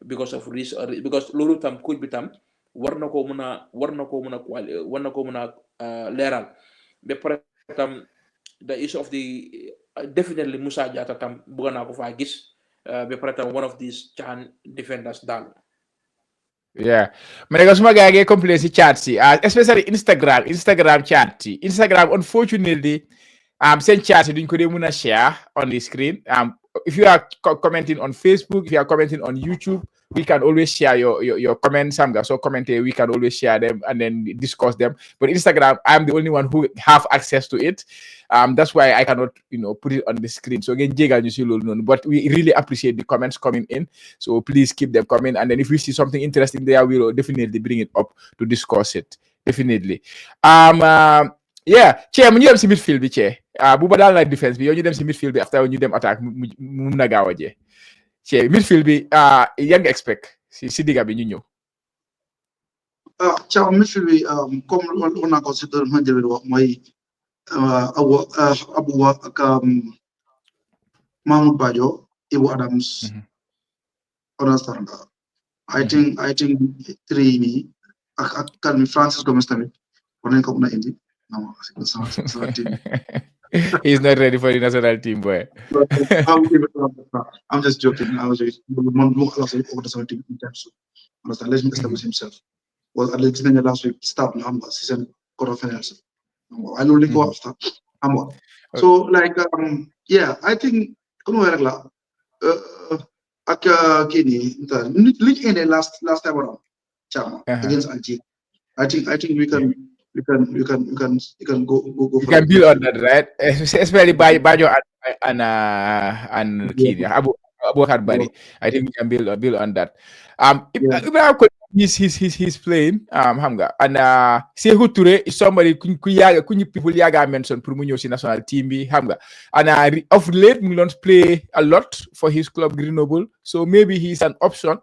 because of this, because loolu tam coach bi tam war na ko mën a leeral ba pare tam the issue of the definitely Musa Jatta tam bëgg naa ko faa gis ba pare tam one of these CHAN defenders daal. Yeah, mereka semua gaya complain si chat si, especially Instagram chat si. Instagram unfortunately, send chat si duñ ko dee muna share on the screen. If you are commenting on Facebook, if you are commenting on YouTube, we can always share your comments. So commenting, we can always share them and then discuss them. But Instagram, I'm the only one who have access to it. That's why I cannot, put it on the screen. So again, but we really appreciate the comments coming in. So please keep them coming. And then if we see something interesting there, we'll definitely bring it up to discuss it. Definitely. Yeah, Che, mu ñu dem si midfield bi Che. Buba daal na defense bi, yow ñu dem si midfield bi after ñu dem attack mu mun a gaaw a jee. Che, midfield bi yan nga expect si digga bi ñu ñëw. Ciao, midfield bi comme on a considéré ma jël wax mooy Abu ak Mahmoud Bajo, Ibu Adams. Understand nga. I think three mi ak kan Francis Gomez tamit war nañ ko mën a indi. No, he's not ready for the national team, boy. I'm just joking. I was just over the 17 times. Understand? Let him establish himself. Well, at least in the last week, start number season quarterfinals. I only go after. So like yeah, I think Kini in the last time around against Algeria. I think we can go you can build on that, right? Especially by Bajo and Kini, Abu Bakar Bari. I think we can build on that. He's playing Hamga and Sekou Touré is somebody people yaga mention pour mu ñëw ci national team bi Hamga and of late mu don't play a lot for his club Grenoble, so maybe he's an option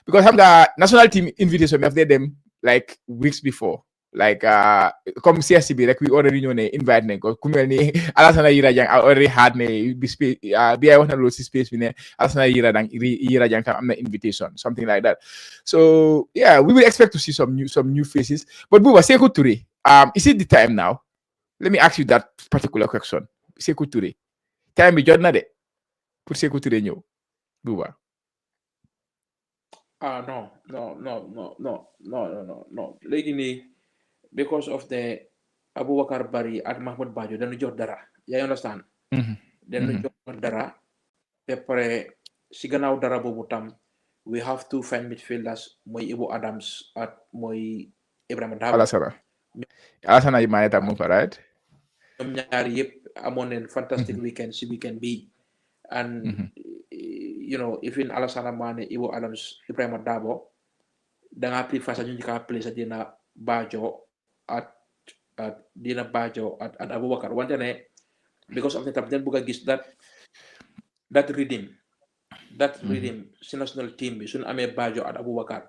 because Hamga national team invitation after them like weeks before. Like comme CSC bi rek we already know ne invite nañ ko ku mel ni Alassane Yirajang already had ne bi space bi ay wax na loolu si space bi ne Alassane Yirajang tam am na invitation, something like that. So yeah, we will expect to see some new faces. But Buba, Sekou Touré, is it the time now? Let me ask you that particular question. Sekou Touré, time bi jot na de pour Sekou Touré ñëw Buba. No. Léegi nii because of the Abu Bakar Bari ak Mahmoud Bajo dañu jox dara, you understand? Dañu jox dara ba pare si gannaaw dara boobu tam we have to find midfielders mooy Ibu Adams ak mooy Ibrahima Dabo. Alassane Mané tam mu fa, right? ñoom ñaar yëpp amoon nañ fantastic weekend si weekend bi and even Alassane Mané, Ibu Adams, Ibrahima Dabo danga prefer sa ñu ka play sa dina Bajo at Abubakar wante ne because of the tam den bëgg a gis that rhythm si national team bi suñu amee Bajo at Abubakar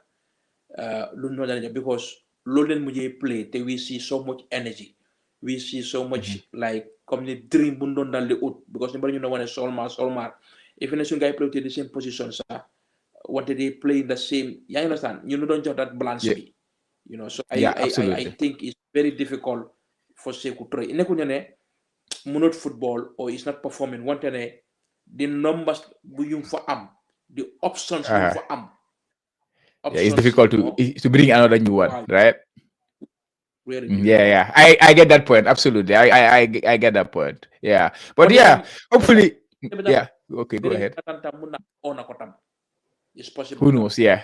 lu no dana because loolu leen mujjee play te we see so much energy, we see so much like comme ni dream bu doon dal di ut because ñu bari ñu ne wane Solmar if ne suñu gars yi play the same position sax wante they play the same, you understand, ñu doon jox that balance bi. So I think it's very difficult for Sekou Touré. Nekkuñu ne mënut football or is not performing. Wante ne the numbers bu yu fa am, the options yu fa am. It's difficult to bring another new one, right? Really? Yeah. I get that point. Absolutely. I get that point. Yeah. But yeah, hopefully. Yeah. Okay, go ahead. It's possible. Who knows? Yeah.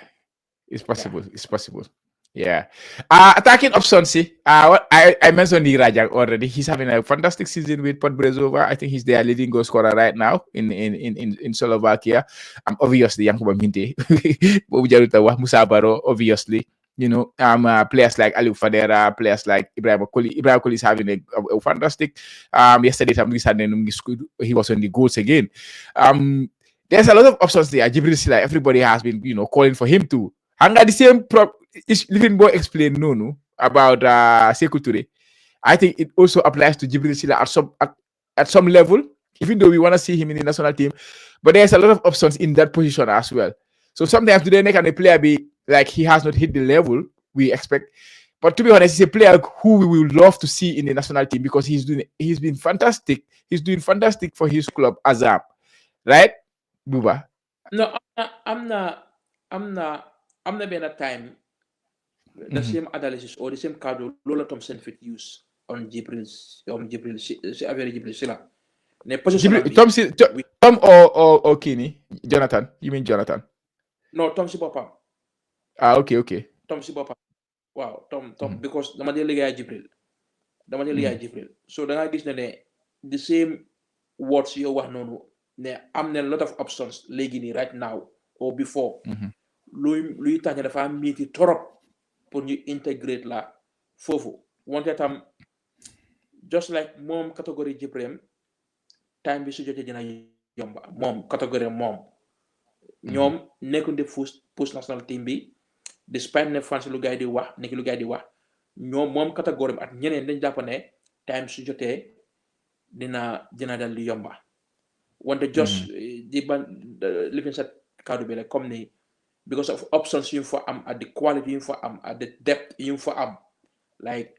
It's possible. Yeah. It's possible. Yeah. Attacking options, I mentioned Irajang already. He's having a fantastic season with Port Brezova. I think he's their leading goal scorer right now in Slovakia. Obviously, Yankuba Minteh, Musa Baro, obviously. Players like Aliou Fadera, players like Ibrahim Koli is having a fantastic. Yesterday, he was on the goals again. There's a lot of options there. Jibril Sila, everybody has been, calling for him to. And at the same living boy explained about Sekou Touré. I think it also applies to Jibril Sila at some level, even though we want to see him in the national team. But there's a lot of options in that position as well. So sometimes do they make a player be like he has not hit the level we expect. But to be honest, he's a player who we will love to see in the national team because he's been fantastic. He's doing fantastic for his club, Azam. Right, Buba? No, I'm not being a time the same analysis or the same card Lola Thompson fit use on Jibril Silla. Tom or Kini? Jonathan? You mean Jonathan? No, Tom Sibopam. Okay. Tom Sibopam. Wow, Tom, because dama dee liggéey Jibril. So da nga gis ne the same words you wax noonu ne am na lot of options léegi nii right now or before. luy tax ne dafa metti torop pour ñu integrate la foofu wante tam just like moom catégorie Jibril time bi su jotee dina yomba moom catégorie moom ñoom nekkuñ di push national team bi despite ne fans lu gaay di wax nekk lu gaay di wax ñoom moom catégorie ak ñeneen dañ jàpp ne time su jotee dina dal di yomba wante just di ban living set kaddu bi rek comme ni because of options yu fa am at the quality yu fa am at the depth yu fa am like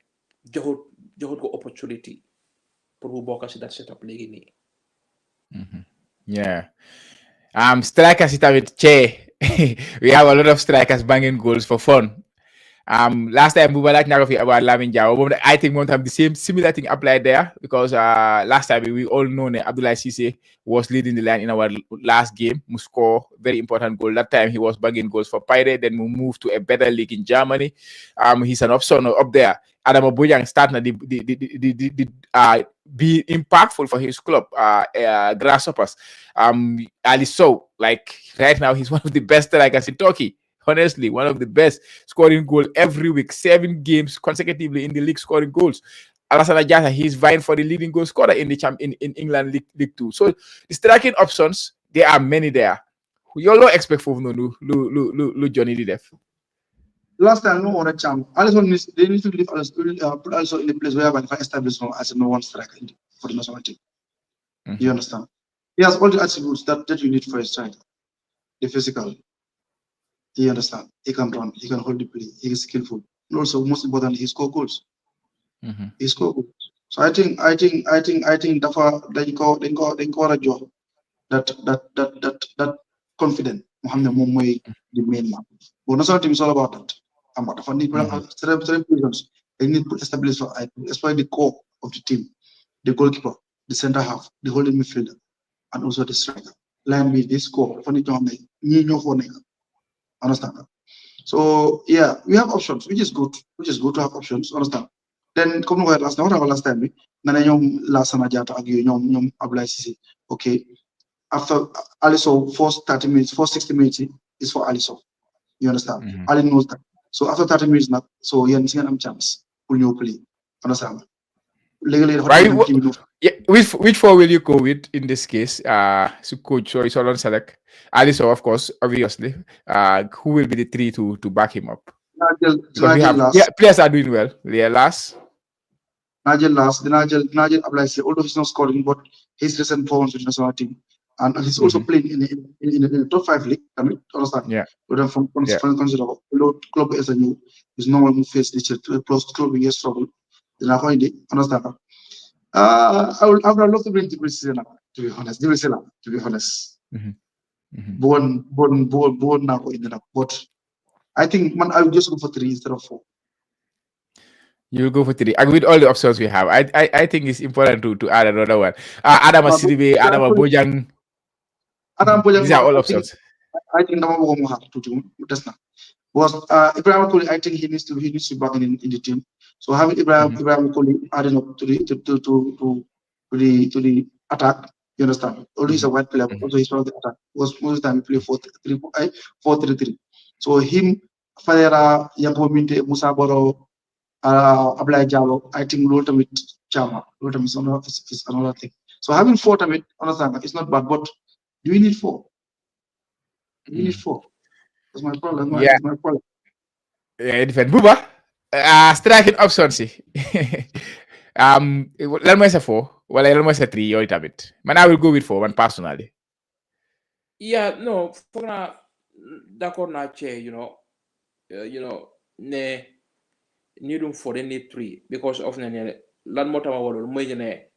joxut ko opportunity pour bu bokk si that setup léegi nii. Yeah. Strikers tamit Che. We have a lot of strikers banging goals for fun. Last time we were like about Lamin Jao. I think one time the similar thing applied there because last time we all know that Abdullah Ceesay was leading the line in our last game. He scored very important goal. That time he was banging goals for Pirate. Then we moved to a better league in Germany. He's an option up there. Adam Obojang starting be impactful for his club, Grasshoppers. Ali So, like right now, he's one of the best strikers in Turkey. Honestly, one of the best, scoring goal every week, 7 games consecutively in the league, scoring goals. Alassane Diatta, he's vying for the leading goal scorer in the in England League 2. So the striking options, there are many there. You all expect for no Johnny Def. Last time, no one CHANQ. Alisson they need to leave put also in a place where I establish as a no one striker for the national team. You understand? He has all the attributes that you need for a striker. The physical. You understand? He can run. He can hold the play. He is skillful. And also, most importantly, he score goals. He score goals. So I think Dafa they got a job that confident. Mohammed Momoy the main man. But national team is all about that. About certain positions they need to establish the core of the team, the goalkeeper, the center half, the holding midfielder, and also the striker. Line with this core. Understand that? So yeah, we have options, which is good to have options. Understand? Then come to last time. Alassane Diatta ak Abdoulaye Ceesay. Okay. After Alisson, first 30 minutes, first 60 minutes is for Alisson. You understand? Ali knows that. So after 30 minutes, not so you have chance for new play. Understand? Legally, which 4 will you go with in this case? So coach or is on select Alisson, of course, obviously. Who will be the 3 to back him up? Players are doing well. Yeah, last. Nigel Ablaise, although he's not scoring, but his recent performance with the national team. And he's also playing in the top 5 league. I mean, understand? Yeah. But then from considerable club as a new, is normal who face this plus club in struggle. Then I find it, understand? I would love to bring Jibril Silla, to be honest. To be honest. Born now in the but I think I would just go for 3 instead of 4. You'll go for 3. And with all the options we have, I think it's important to add another one. Adam Sidibe, Adam Bojang. These are all options. I think I'm going to have to do that's not. Was Ibrahim Koli, I think he needs to be back in the team. So having Ibrahim Koli adding up to the attack, you understand? Although he's a white player, also he's part of the attack. Because most of the time he play 4-3-3. So him, Fadera, Minteh, Musa Boro, Abdoulaye Diallo, I think ultimate Chama. Ultimate is another thing. So having 4 of it, understand, it's not bad, but do we need 4? We need 4. That's my problem. That's my problem. Yeah, different. Buba, striking options. Let me say 4. Well, let me say 3. You're a bit. Man, I will go with 4. One personally. Yeah, no. For now, d'accord naa cee ne needum for they need 3 because of ne lan moo tama walul mooy ne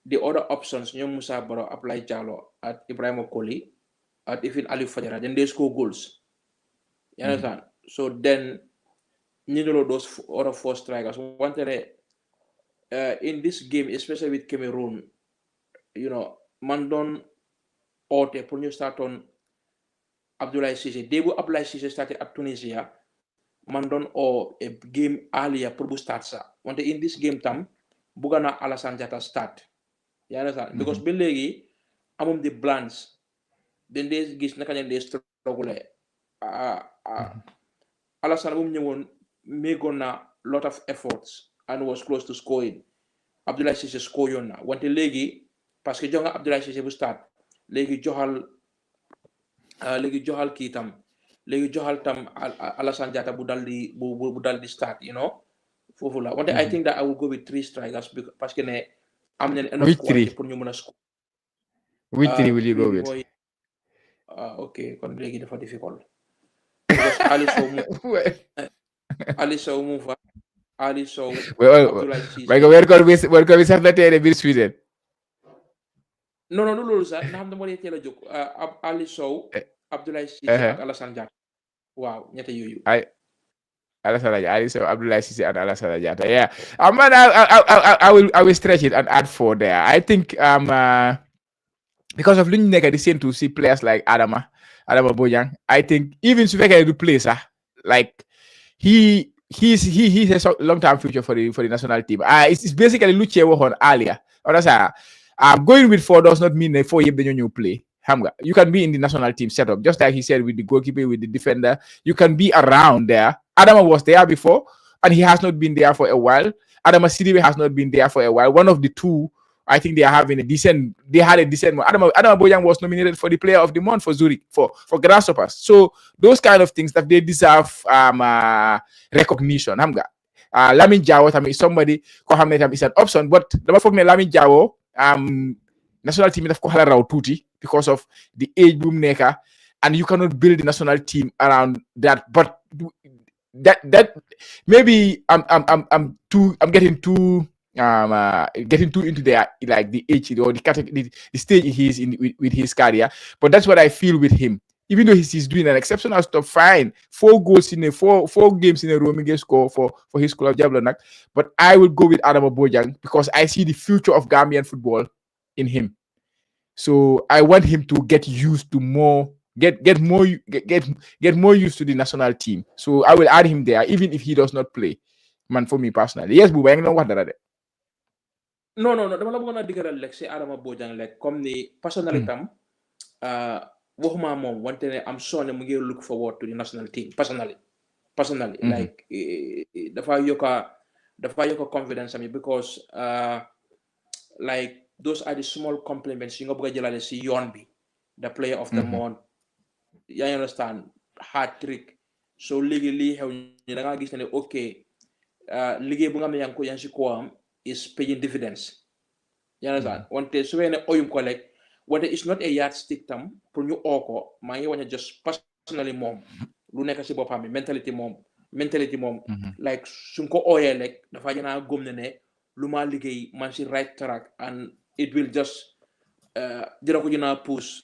the other options ñoom Musa Baro Ablaye Jallow at Ibrahima Koli at even Ali Fajara then they score goals you understand so then those other 4 strikers wanted in this game especially with Cameroon man doon oote pour ñu start on Abdoulaye Ceesay débu Abdoulaye Ceesay started at Tunisia man doon a game earlier pour bu start sa wante in this game tam bugga na Alassane Jatta start you understand because ba léegi amum di blanche den dee gis naka leen dee struggle Alassane bu mu ñëwoon méegoon na lot of efforts and was close to scoring Abdoulaye Ceesay score yoon na wante léegi parce que jox nga Abdoulaye Ceesay bu start léegi joxal kii tam léegi joxal tam Alassane Jatta bu dal di start foofu la wante I think that I will go with 3 strikers parce que ne am nañ enough quality pour ñu mën a score. Which 3 will you go with? Ok kon léegi dafa difficult because Ali Sow mu fa Ali Sow Abdoulaye Ceesay war ko bi sax na teere biir Sweden non loolu sax na xam ne moo dee teel a jóg Ali Sow Abdoulaye Ceesay ak Alassane Jatta waaw ñette yooyu Ali Sow Abdoulaye Ceesay and Alassane Jatta yeah man I will stretch it and add 4 there I think because of lu ñu nekk di séntu si players like Adama Bojang I think even su fekkee du play sax like he's a long term future for the national team it's basically lu Cee waxoon earlier going with 4 does not mean ne 4 yëpp dañoo ñëw play xam nga you can be in the national team setup just like he said with the goalkeeper with the defender you can be around there Adama was there before and he has not been there for a while Adama Sidibe has not been there for a while one of the two I think they had a decent Adama Bojang was nominated for the player of the month for Zurich for Grasshoppers so those kind of things that they deserve recognition xam nga Lamine Jawo tamit is somebody ko xam ne tam is an option but dama foog ne Lamine Jawo national team daf ko xala raw tuuti because of the age bu mu nekka and you cannot build the national team around that but that maybe I'm getting too into the like the age or the category the stage he is in with his career but that's what I feel with him even though he's doing an exceptional stuff fine 4 goals in four games in a row he score for his club Jablanak but I will go with Adama Bojang because I see the future of Gambian football in him so I want him to get used to more get more used to the national team so I will add him there even if he does not play man for me personally yes Buba yaa ngi doon wax dara de non dama la bëggoon a diggalal lekk si Adama Bojang lekk comme ni personnalité tam waxuma moom wante ne am sonne mu ngi look forward to the national team personally like dafa yokka confidence am because like those are the small compliments yi nga bëgg a jëlale si yoon bi the player of the month yaa understand hat trick so léegi lii xew ñi da ngaa gis ne ok liggéey bu nga xam ne yaa ngi si ko am is paying dividends you understand wante su fekkee ne oyum ko lekk wante it's not a yardstick tam pour ñu oo ko maa ngi wañ a just personally moom lu nekk si boppam bi mentality moom like suñ ko ooyee lekk dafa gën a gëm ne lu ma liggéey man si right track and it will just dina ko gën a push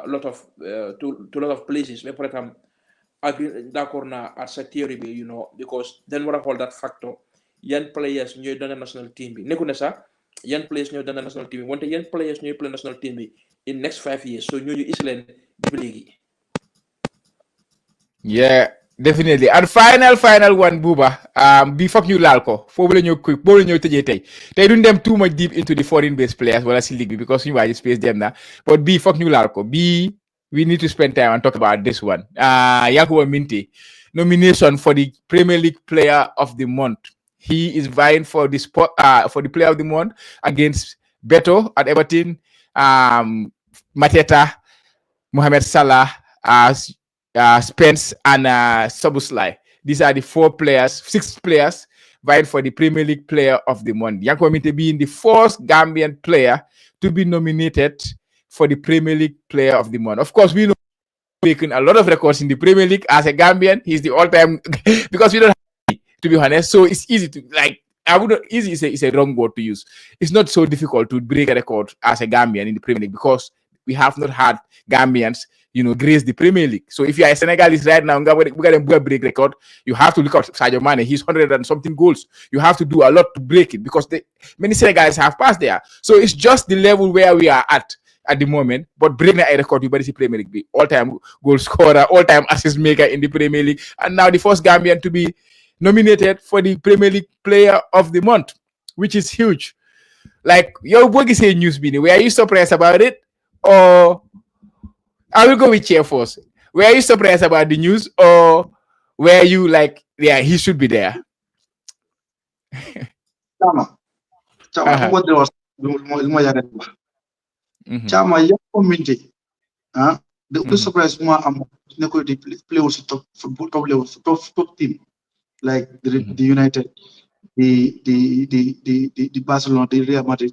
lot of places mais peut-être am d'accord na at sa theory bi because then war a hold that factor yan players ñooy doon national team bi nekku ne sax yan players ñooy doon national team bi wante yan players ñooy play national team bi in next 5 years so ñooñu is leen bi léegi yeah definitely and final one Buba bi foog ñu laal ko foofu la ñëw tëjee tey duñ dem too much deep into the foreign based players wala si league bi because suñu waaji space dem na but bii foog ñu laal ko bii we need to spend time and talk about this one Yankuba Minteh nomination for the Premier League Player of the Month. He is vying for the for the Player of the Month against Beto at Everton, Mateta, Mohamed Salah, Spence, and Soboslai. These are the 6 players vying for the Premier League Player of the Month. Yankuba Minteh being the first Gambian player to be nominated for the Premier League Player of the Month. Of course, we know breaking a lot of records in the Premier League as a Gambian. He's the all-time because we don't have, to be honest. So it's easy to like. I wouldn't easy is a wrong word to use. It's not so difficult to break a record as a Gambian in the Premier League because we have not had Gambians, grace the Premier League. So if you are a Senegalese right now, we're going to break record. You have to look at Sadio Mane. He's 100 and something goals. You have to do a lot to break it because many Senegalese have passed there. So it's just the level where we are at the moment. But breaking a record, you better see Premier League be all-time goal scorer, all-time assist maker in the Premier League, and now the first Gambian to be nominated for the Premier League Player of the Month, which is huge. Like, your book is a news, Bini. Were you surprised about it? Or I will go with Chair first. Were you surprised about the news? Or were you like, yeah, he should be there? Chama, what there was Chama, young community. The surprise more play also top football top level top team like the United, the Barcelona, the Real Madrid,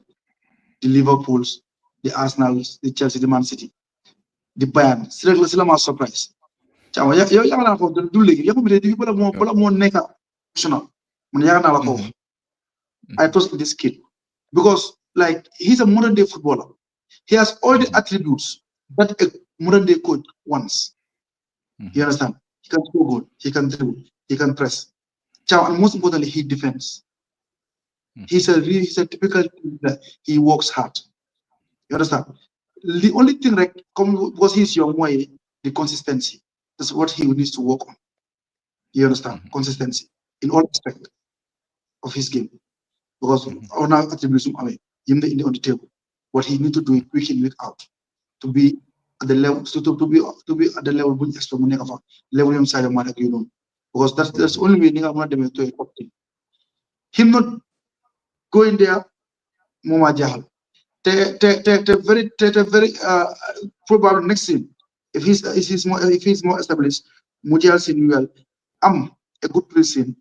the Liverpools, the Arsenals, the Chelsea, the Man City, the Bayern. Still my surprise. Chama, you na ko do legi. You community you bola mo neka professional. I trust this kid because like he's a modern day footballer. He has all the attributes that a modern day coach wants. You understand? He can score goal, he can dribble, he can press. And most importantly, he defends. He's a typical player. He works hard. You understand? The only thing like because he's young way, the consistency. That's what he needs to work on. You understand? Consistency in all aspects of his game. Because on our attributes on the table. What he needs to do week in, week out to be at the level to be at the level which is from level inside of Madak, because that's the only way to a top team. Him not going there, Moma Jahal. Very probably next team. If he's more established, Mujal Sinuel, a good person.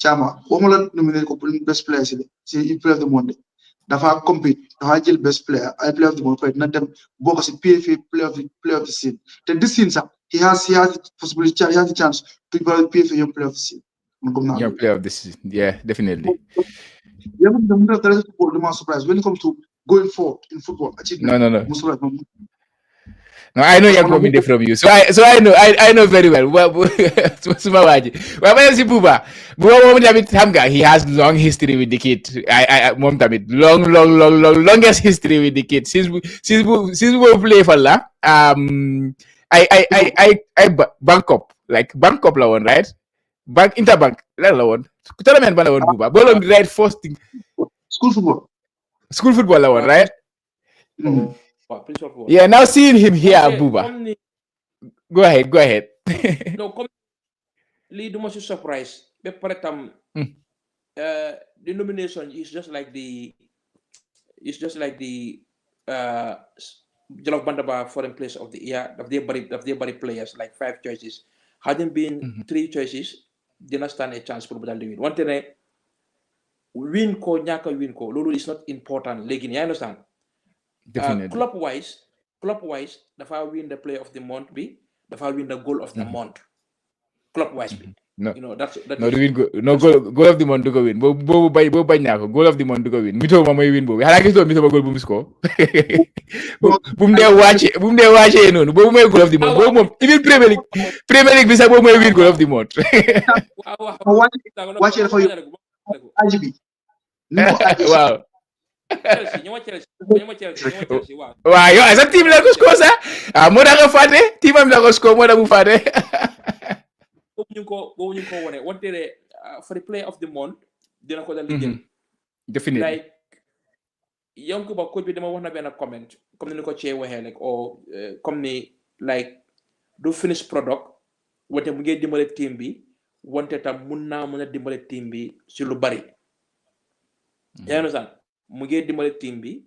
Chama, Omola nominated best player. See, you play of the Monday. Dafa compete, dafa jël best player, I play of the month, not them bokk ci PFA play of the season. Then this season, he has the possibility, he has the chance to be PFA young player of the season. Young player of the season, yeah, definitely. Yeah, the surprise when it comes to going forward in football. No. No, I know you're coming there from you, so I know very well. Well, he has long history with the kid. Longest history with the kid since we play for la. I bank up la one, right? Interbank la one. Tournament la one buba. Bolon right first thing. School football la one, right? Yeah, now seeing him here, Buba. Go ahead. No, come lead the most surprise. The nomination is just like the Jalov Bandaba foreign place of the year of their body players, like 5 choices. Hadn't been 3 choices, didn't stand a chance for Budal to win. One thing, win ko nyaka win ko. Lulu is not important. Legin, you understand? Definitely. Club wise, dafa win the player of the month be, dafa win the goal of the month. Club wise be. No, that's goal of the month to go win. Bo goal of the month to go win. Mito ma may win bo. Hala kisto mito ba goal boom score. Boom de watch no. Bo may goal of the month. Bo mo even Premier League bisa bo may win goal of the month. Watch it for you. IGB. Wow. Chelsea. Wow, yo, as a team la ko score sa. Mo da ko fate, team am la ko score mo da mu fate. Go one day for the player of the month, dina ko dal jël. Definitely. Like young ko ba coach bi dama wax na ben comment comme ni ko ci waxé like comme ni like do finish product wante mu ngi dimbale team bi wante tam mëna dimbale team bi ci lu bari. Ya no san mu ngi dimbale team bi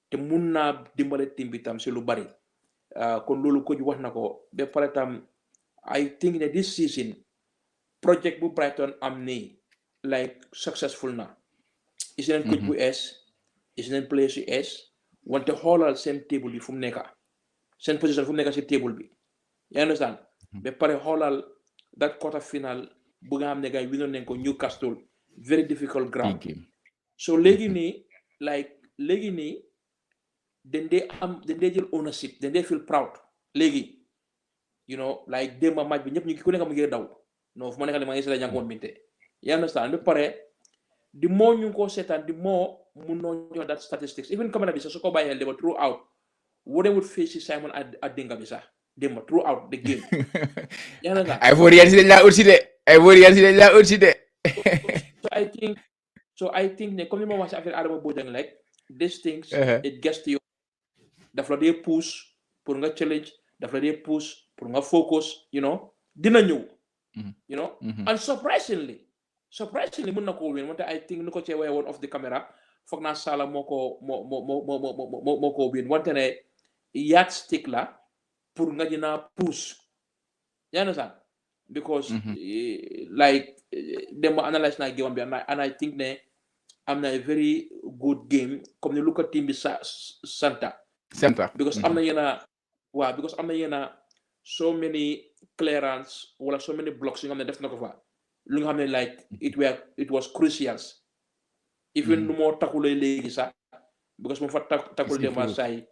te mun naa dimbale team bi tam si lu bari kon loolu ko wax na ko ba pare tam I think that this season project bu Brighton am nii like successful na is neen coach bu es is neen player si es wante xoolal seen table bi fu mu nekka seen position fu mu nekka si table bi You understand? Be pare xoolal that quarter final bu nga xam ne gars winoon nañ ko Newcastle, very difficult ground. So léegi nii like léegi nii dañ dee jël ownership, dañ dee feel proud léegi, you know, like démb match bi ñëpp ñu ku nekk mu ngi daw non fu ma nekk ma ngi seetaan ñankoon Minteh. You understand? Be pare the more ñu ko seetaan the more mun noo jox that statistics, even caméra bi sax su ko bàyyi xel démb throughout woo would face Simon Adinga bi sax démb throughout the game. You understand? ay for yan si dañ laa ut si de so I think ne comme ni ma wax si affaire Adama Bojang like these things it gets to you, daf la dee push pour nga challenge, daf la dee push pour nga focus, you know, dina ñëw, you know, and surprisingly mën na ko win wante I think nu ko cee waye woon off the camera foog naa Salah moo ko win wante ne yardstick la pour nga dina push, you understand? Because like dem analyse naa game bi and I think ne am na a very good game comme ni lu ko team bi santa because am na yena so many clearance wala so many blocks yi nga xam ne def na ko fa lu nga xam ne like it was crucial, even nu moo takulay léegi sax because mu fa takul dema say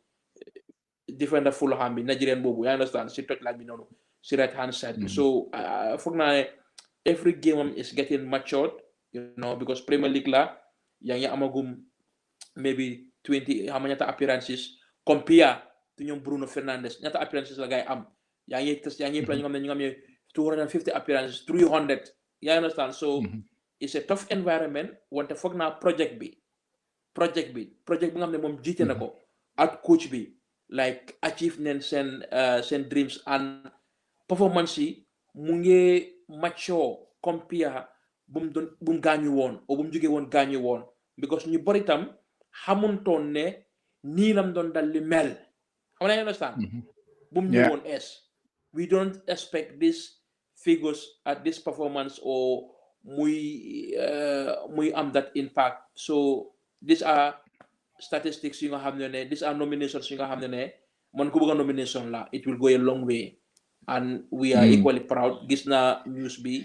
defender Fulham bi Nigerian boobu, you understand, si toj laaj bi noonu si right hand side. So foog naa ne every game is getting matured, you know, because Premier League la yaa ngi amagum maybe 20 xam ñaata appearances compare to ñoom Bruno Fernandes ñaata appearances la gay am, yaa ngi play ñu nga xam ne 250 appearances 300, you understand? So it's a tough environment wante foog naa project bi nga xam ne moom jiite na ko ak coach bi like achieve nen seen dreams and performance yi mu ngi mature compare bu mu gaañu woon o bu mu jógee woon gaañu woon because ñu bari tam xamuntoon ne nii lam doon dal li mel, xam nga, understand? bu mu ñëw woon we don't expect these figures at this performance or muy am that impact. So these are statistics yi nga xam ne these are nominations yi nga xam ne man ku bëgg a nomination la it will go a long way and we are equally proud. Gis na news bi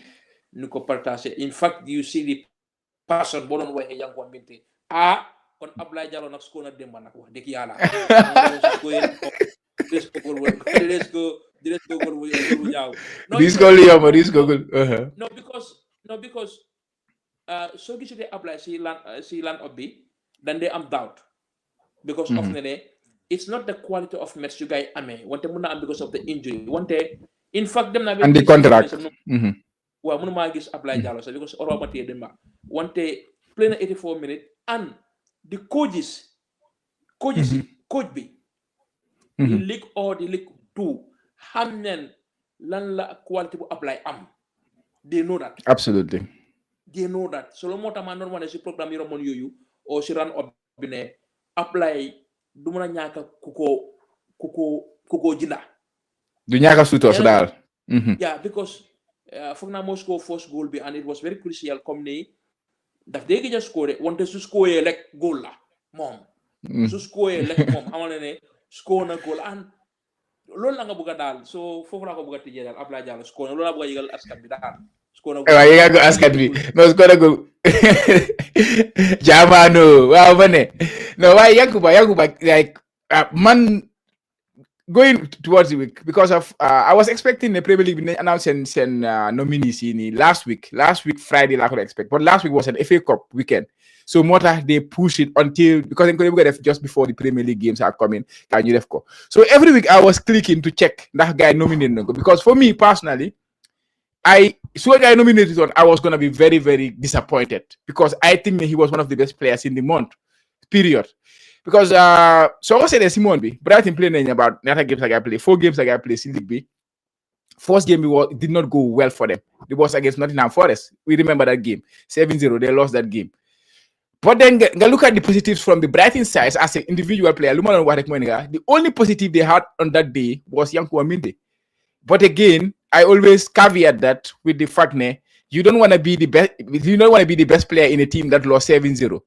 nu ko partage, in fact you see the person boo doon waxee yaa ngi ko Minteh kon Ablaye Jallow nag score na démba nag wax dëgg yàlla no because soo gisee Ablaye si land up bi dan dee am doubt because of ne it's not the quality of match you guys amee wante mun na am because of the injury wante in fact dem na and the contract waaw mënu maa gis Ablaye Jallow sax because orwa matee dem ba wante play na 84 minutes and the coach bi the league or the league 2 xam nen lan la quality bu Ablaye am, they know that absolutely, they know that. So lo moo tax ma normal ne si programme yi romon yooyu o si ran up bi ne Ablaye du mën a ñaaka ku ko jinda du ñaaka sutos daal yeah because foog naa moo score first goal bi and it was very crucial comme ni daf dee gëj a score wante su score rek goal la moom su score rek moom xamal ne score na goal and loolu la nga bëgg a daal so foofu laa ko bëgg a tijjee daal Ablaye Jallow score na loolu laa bëgg a yëgal askan bi daal score na waaw yëgal ko askan bi non score na goal jaamaano waaw ma ne no waaye Yankuba like man going towards the week because of I was expecting the Premier League announcing nominees last week Friday I could expect, but last week was an FA Cup weekend, so more they push it until because they could just before the Premier League games are coming. So every week I was clicking to check that guy nominated because for me personally, I nominated on I was gonna be very, very disappointed because I think that he was one of the best players in the month, period. Because so I said Simon B, but I think playing about another games I play 4 games I play in League B. First game it did not go well for them. It was against Nottingham Forest. We remember that game 7-0. They lost that game. But then look at the positives from the Brighton side as an individual player. The only positive they had on that day was Yankuba Minteh. But again, I always caveat that with the fact that you don't want to be the best. You don't want to be the best player in a team that lost 7-0.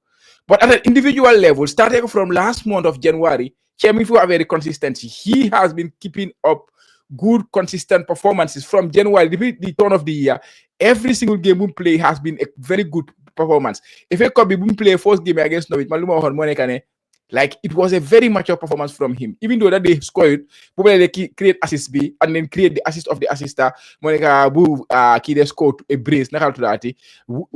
But at an individual level, starting from last month of January, Chemi for a very consistency. He has been keeping up good, consistent performances from January, the turn of the year. Every single game we play has been a very good performance. If a Kobe we play first game against Norwich, like it was a very mature performance from him. Even though that they scored, probably they create assist B and then create the assist of the assister. Monica Bu they scored a brace, nakal to that.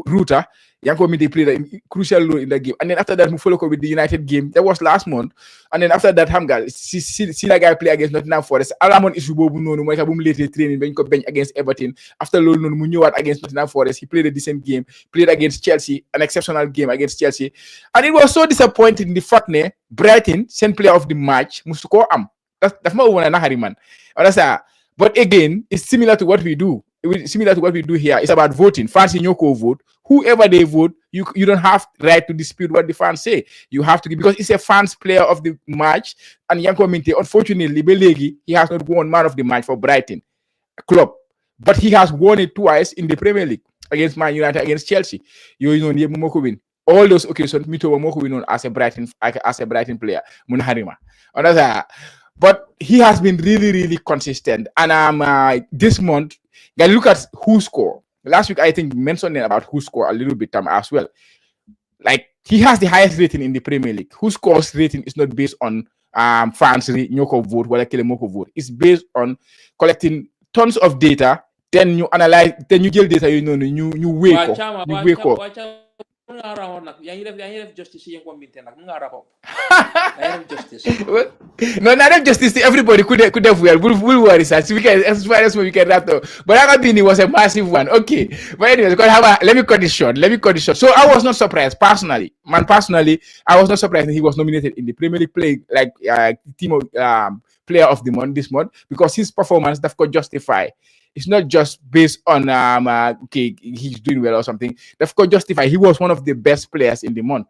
Ruta, Yanko Minteh played a crucial role in that game. And then after that, we follow with the United game. That was last month. And then after that, Hamgal, see that guy play against Nottingham Forest. Alamon is Bobu no Monica Boom later training when bench against Everton. After Lolo Munyuat against Nottingham Forest, he played a decent game, played against Chelsea, an exceptional game against Chelsea. And it was so disappointing in the fact that Brighton sent player of the match, Musuko Am. That's my one and Harriman. But again, it's similar to what we do. Similar to what we do here. It's about voting. Fans in Yoko vote. Whoever they vote, you don't have right to dispute what the fans say. You have to, because it's a fans player of the match. And Yanko Minteh, unfortunately, Belegi, he has not won man of the match for Brighton club. But he has won it twice in the Premier League against Man United, against Chelsea. You know, win. All those occasions, Mito Wamoko win as a Brighton player. Munharima. But he has been really, really consistent. And this month, guys, look at who scored. Last week, I think mentioned about who scored a little bit as well. Like, he has the highest rating in the Premier League. Who scores rating is not based on fans Nyoko vote, whether Kelemoko vote. It's based on collecting tons of data. Then you analyze, then you get data, you wake up. You wake up. Justice. No, not have justice. Everybody could have we'll worry, sir. So we can, as far as we can wrap up. But Agabini was a massive one. Okay. But anyways, let me cut this short. So I was not surprised personally. I was not surprised that he was nominated in the Premier League team of player of the month this month, because his performance that could justify. It's not just based on okay, he's doing well or something. That could justify he was one of the best players in the month.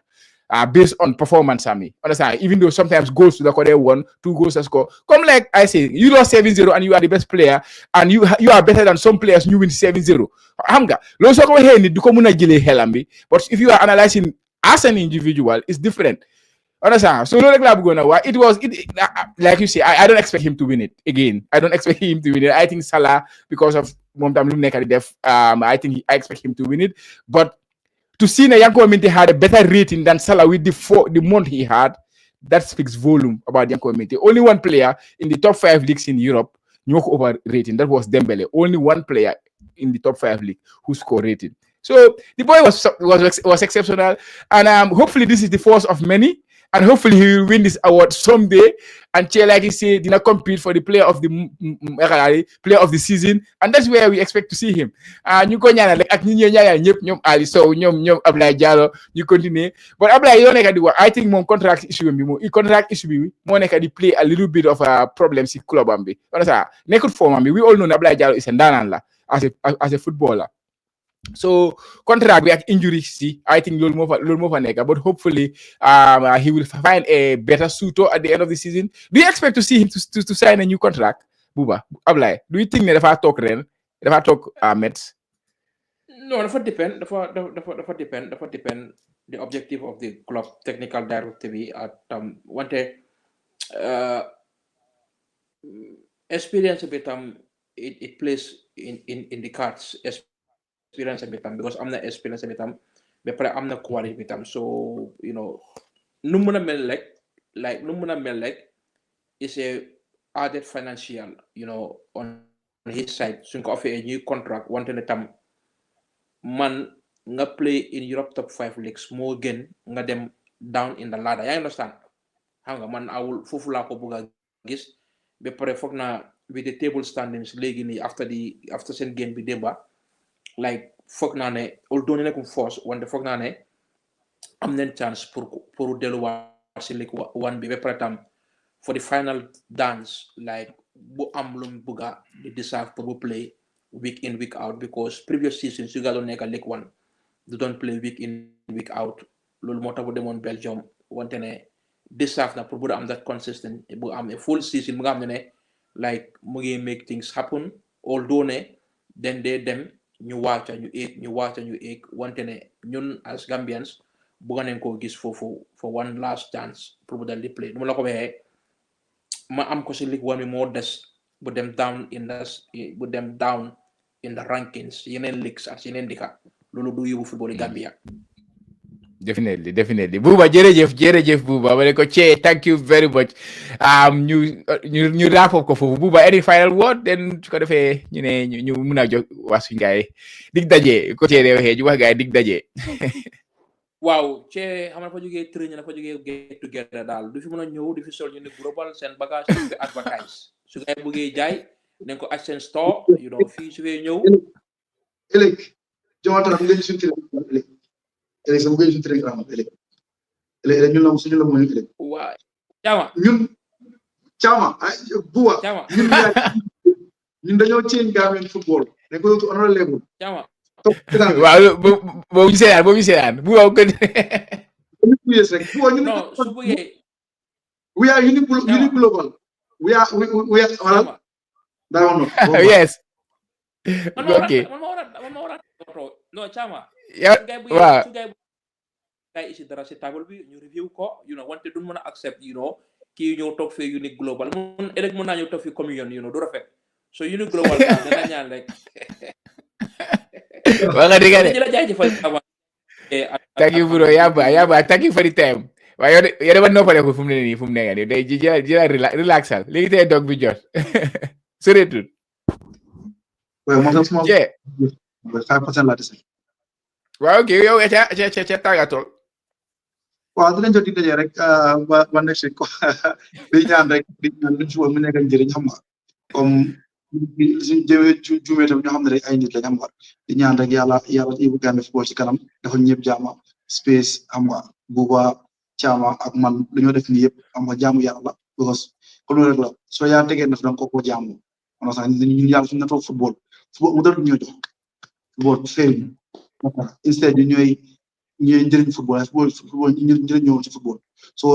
Based on performance, understand? Even though sometimes goals to the corner 1, 2 goals to score. Come like I say, you lost 7-0 and you are the best player, and you are better than some players. You win 7-0. But if you are analyzing as an individual, it's different. Understand? So it was like you say. I don't expect him to win it again. I don't expect him to win it. I think Salah, because of I expect him to win it, but. To see that Yanko Minteh had a better rating than Salah with the month he had, that speaks volume about Yanko Minteh. Only one player in the top 5 leagues in Europe knew over rating. That was Dembele. Only one player in the top 5 league who scored rating. So the boy was exceptional, and hopefully this is the first of many. And hopefully he will win this award someday. And like he said, did not compete for the player of the season. And that's where we expect to see him. You continue. But I think my contract issue play a little bit of a problem in club. We all know Abla Jalo is a as a footballer. So contract with injury, I think but hopefully he will find a better suitor at the end of the season. Do you expect to see him to sign a new contract, Buba? Ablai, do you think that if I talk Mets? No, that depend. That depend. The objective of the club technical director be at one day experience a bit it plays in the cards. Experience a bit because I'm not experience a bit but I'm not quality bit so numuna mel like is a added financial on his side so you offer a new contract one time man nga play in Europe top 5 leagues more again nga dem down in the ladder. You understand? Hanga man I will fofu la ko buga gis be pare fokk na with the table standings legi ni after sen game bi demba like foog naa ne although nekkum force wante foog naa ne am nañ chance pour delluwaat si League One bi ba pare tam for the final dance like bu am lu mu bëgga di deserve pour bu play week in week out because previous seasons yu galoon nekk League One du doon play week in week out loolu moo tax bu demoon Belgium wante ne deserve na pour bu am that consistent bu am a full season bu nga xam ne like mu ngi make things happen although ne then they dem ñu wàcca ñu eeg wante ne ñun as Gambians bëgg nañ ko gis foofu for one last chance pour bu dal di play nu ma la ko waxee ma am ko si League One bi moo des put them down in the rankings yeneen leagues ak yeneen dëkka loolu du yóbbu football Gambia. Definitely. Buba, jërëjëf Buba. Ma ne ko Che, thank you very much. ñu wrap up ko foofu. Buba, any final word? Then su ko defee ñu mun a jox wax suñu gars yi dig daje ko Che de waxee ñu wax gars yi dig daje. waaw Che xam na fa jógee training dafa jógee get together daal du fi mën a ñëw du fi sol ñu ne global seen bagage du fi advertise su gars yi bëggee jaay nañ ko ak seen store fii su fee ñëw. ëllëg joxante na ngeen suñu ëllëg sama ngeen suñu telegram ëllëg ñun la suñu la mooy ëllëg waa Caama Caama Buwa ñun dañoo change Gambian football dañ ko yóbbu another level Caama waaw boobu ñu seetaan Buwa ko non su bëggee we are uni global we are wala daa yes okay no Caama waaw su gay isi dara si table bi ñu review ko wante duñ mën a accept kii ñëw toog fee Unique Global mun ëllëg mën naa ñëw toog fee communion du rafet so Unique Global dana ñaan rek waa nga dégg de la jaajëfal thank you bro yaba thank you for the time waaye yow de ba noppale ko fu mu ne nii day jëla relaxal léegi tey dog bi jot soreetul waaw ok yow ca tàggatoo waaw dinañ jot di daje rek ba next week ko di ñaan luñ ci woon mu nekk njëriñ xam nga comme suñ jëmee juumee tam ñoo xam ne rek ay nit lañ xam nga di ñaan rek yàlla yóbbu Gambia football ci kanam dafa ñëpp jaama space xam nga Buba Caama ak man dañoo def nii yëpp xam nga jaamu yàlla la because comme loolu rek la soo yaa tegee daf danga ko jaamu on sax ñun yàlla suñu natoo football mu dara ñoo jox football feeñ instead ñooy njëriñ football ñu njëriñ ñëwoon ci football so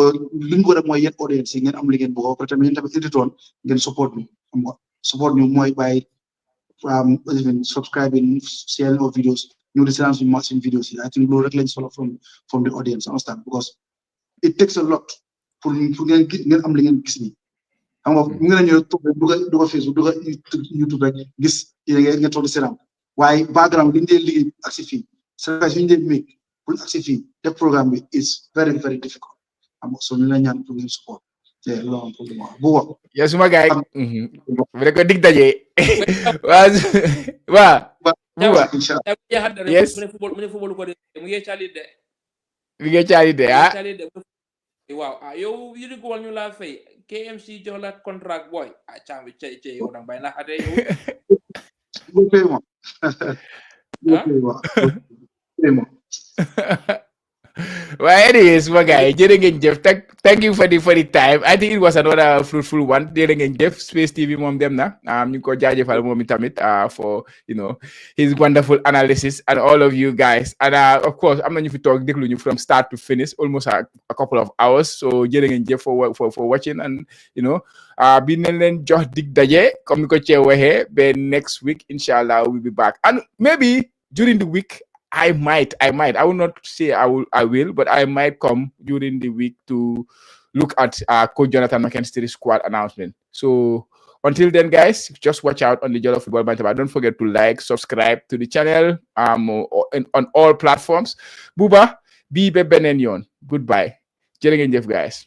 li ñu ko def mooy yéen audience yi ngeen am li ngeen bëgg après tamit yéen tamit éditoon ngeen support ñu xam nga support ñu mooy bàyyi subscribing sharing our videos ñu di seetaan suñu videos yi I think loolu rek lañ solo from the audience understand because it takes a lot pour ngeen am li ngeen gis nii xam nga mu ngeen ñëw toog duga Facebook duga YouTube rek gis ngeen toog di seetaan waaye background li ñu dee liggéey ak si fii sacrifice yu ñu dee make pour accès fii def programme bi is very very difficult am so ñu la ñaan pour ngeen support te loolu pour moi bu ya suma gaay bu ko dig daje waa Buba yes mu ne football ko de mu ngi caali de waaw yow yu ko wal ñu la fay KMC jox la contract boy Caam bi ci yow dang bay na xate yow well, anyways, my guy, thank you for the time. I think it was another fruitful one. Jeff Space TV mom them na. You ko jaajëfal moom itamit for his wonderful analysis and all of you guys. And of course, I'm not you talk déglu ñu from start to finish, almost a couple of hours. So jërë ngeen jëf for watching and bi nañ leen jox dig daje comme ni ko Che waxee ba next week inshallah we'll be back. And maybe during the week I might. I will not say I will, but I might come during the week to look at Coach Jonathan McKinstry's squad announcement. So until then, guys, just watch out on the Jollof Football Bantaba. Don't forget to like, subscribe to the channel on all platforms. Buba, be benen yon. Goodbye. Jërë ngeen jëf, guys.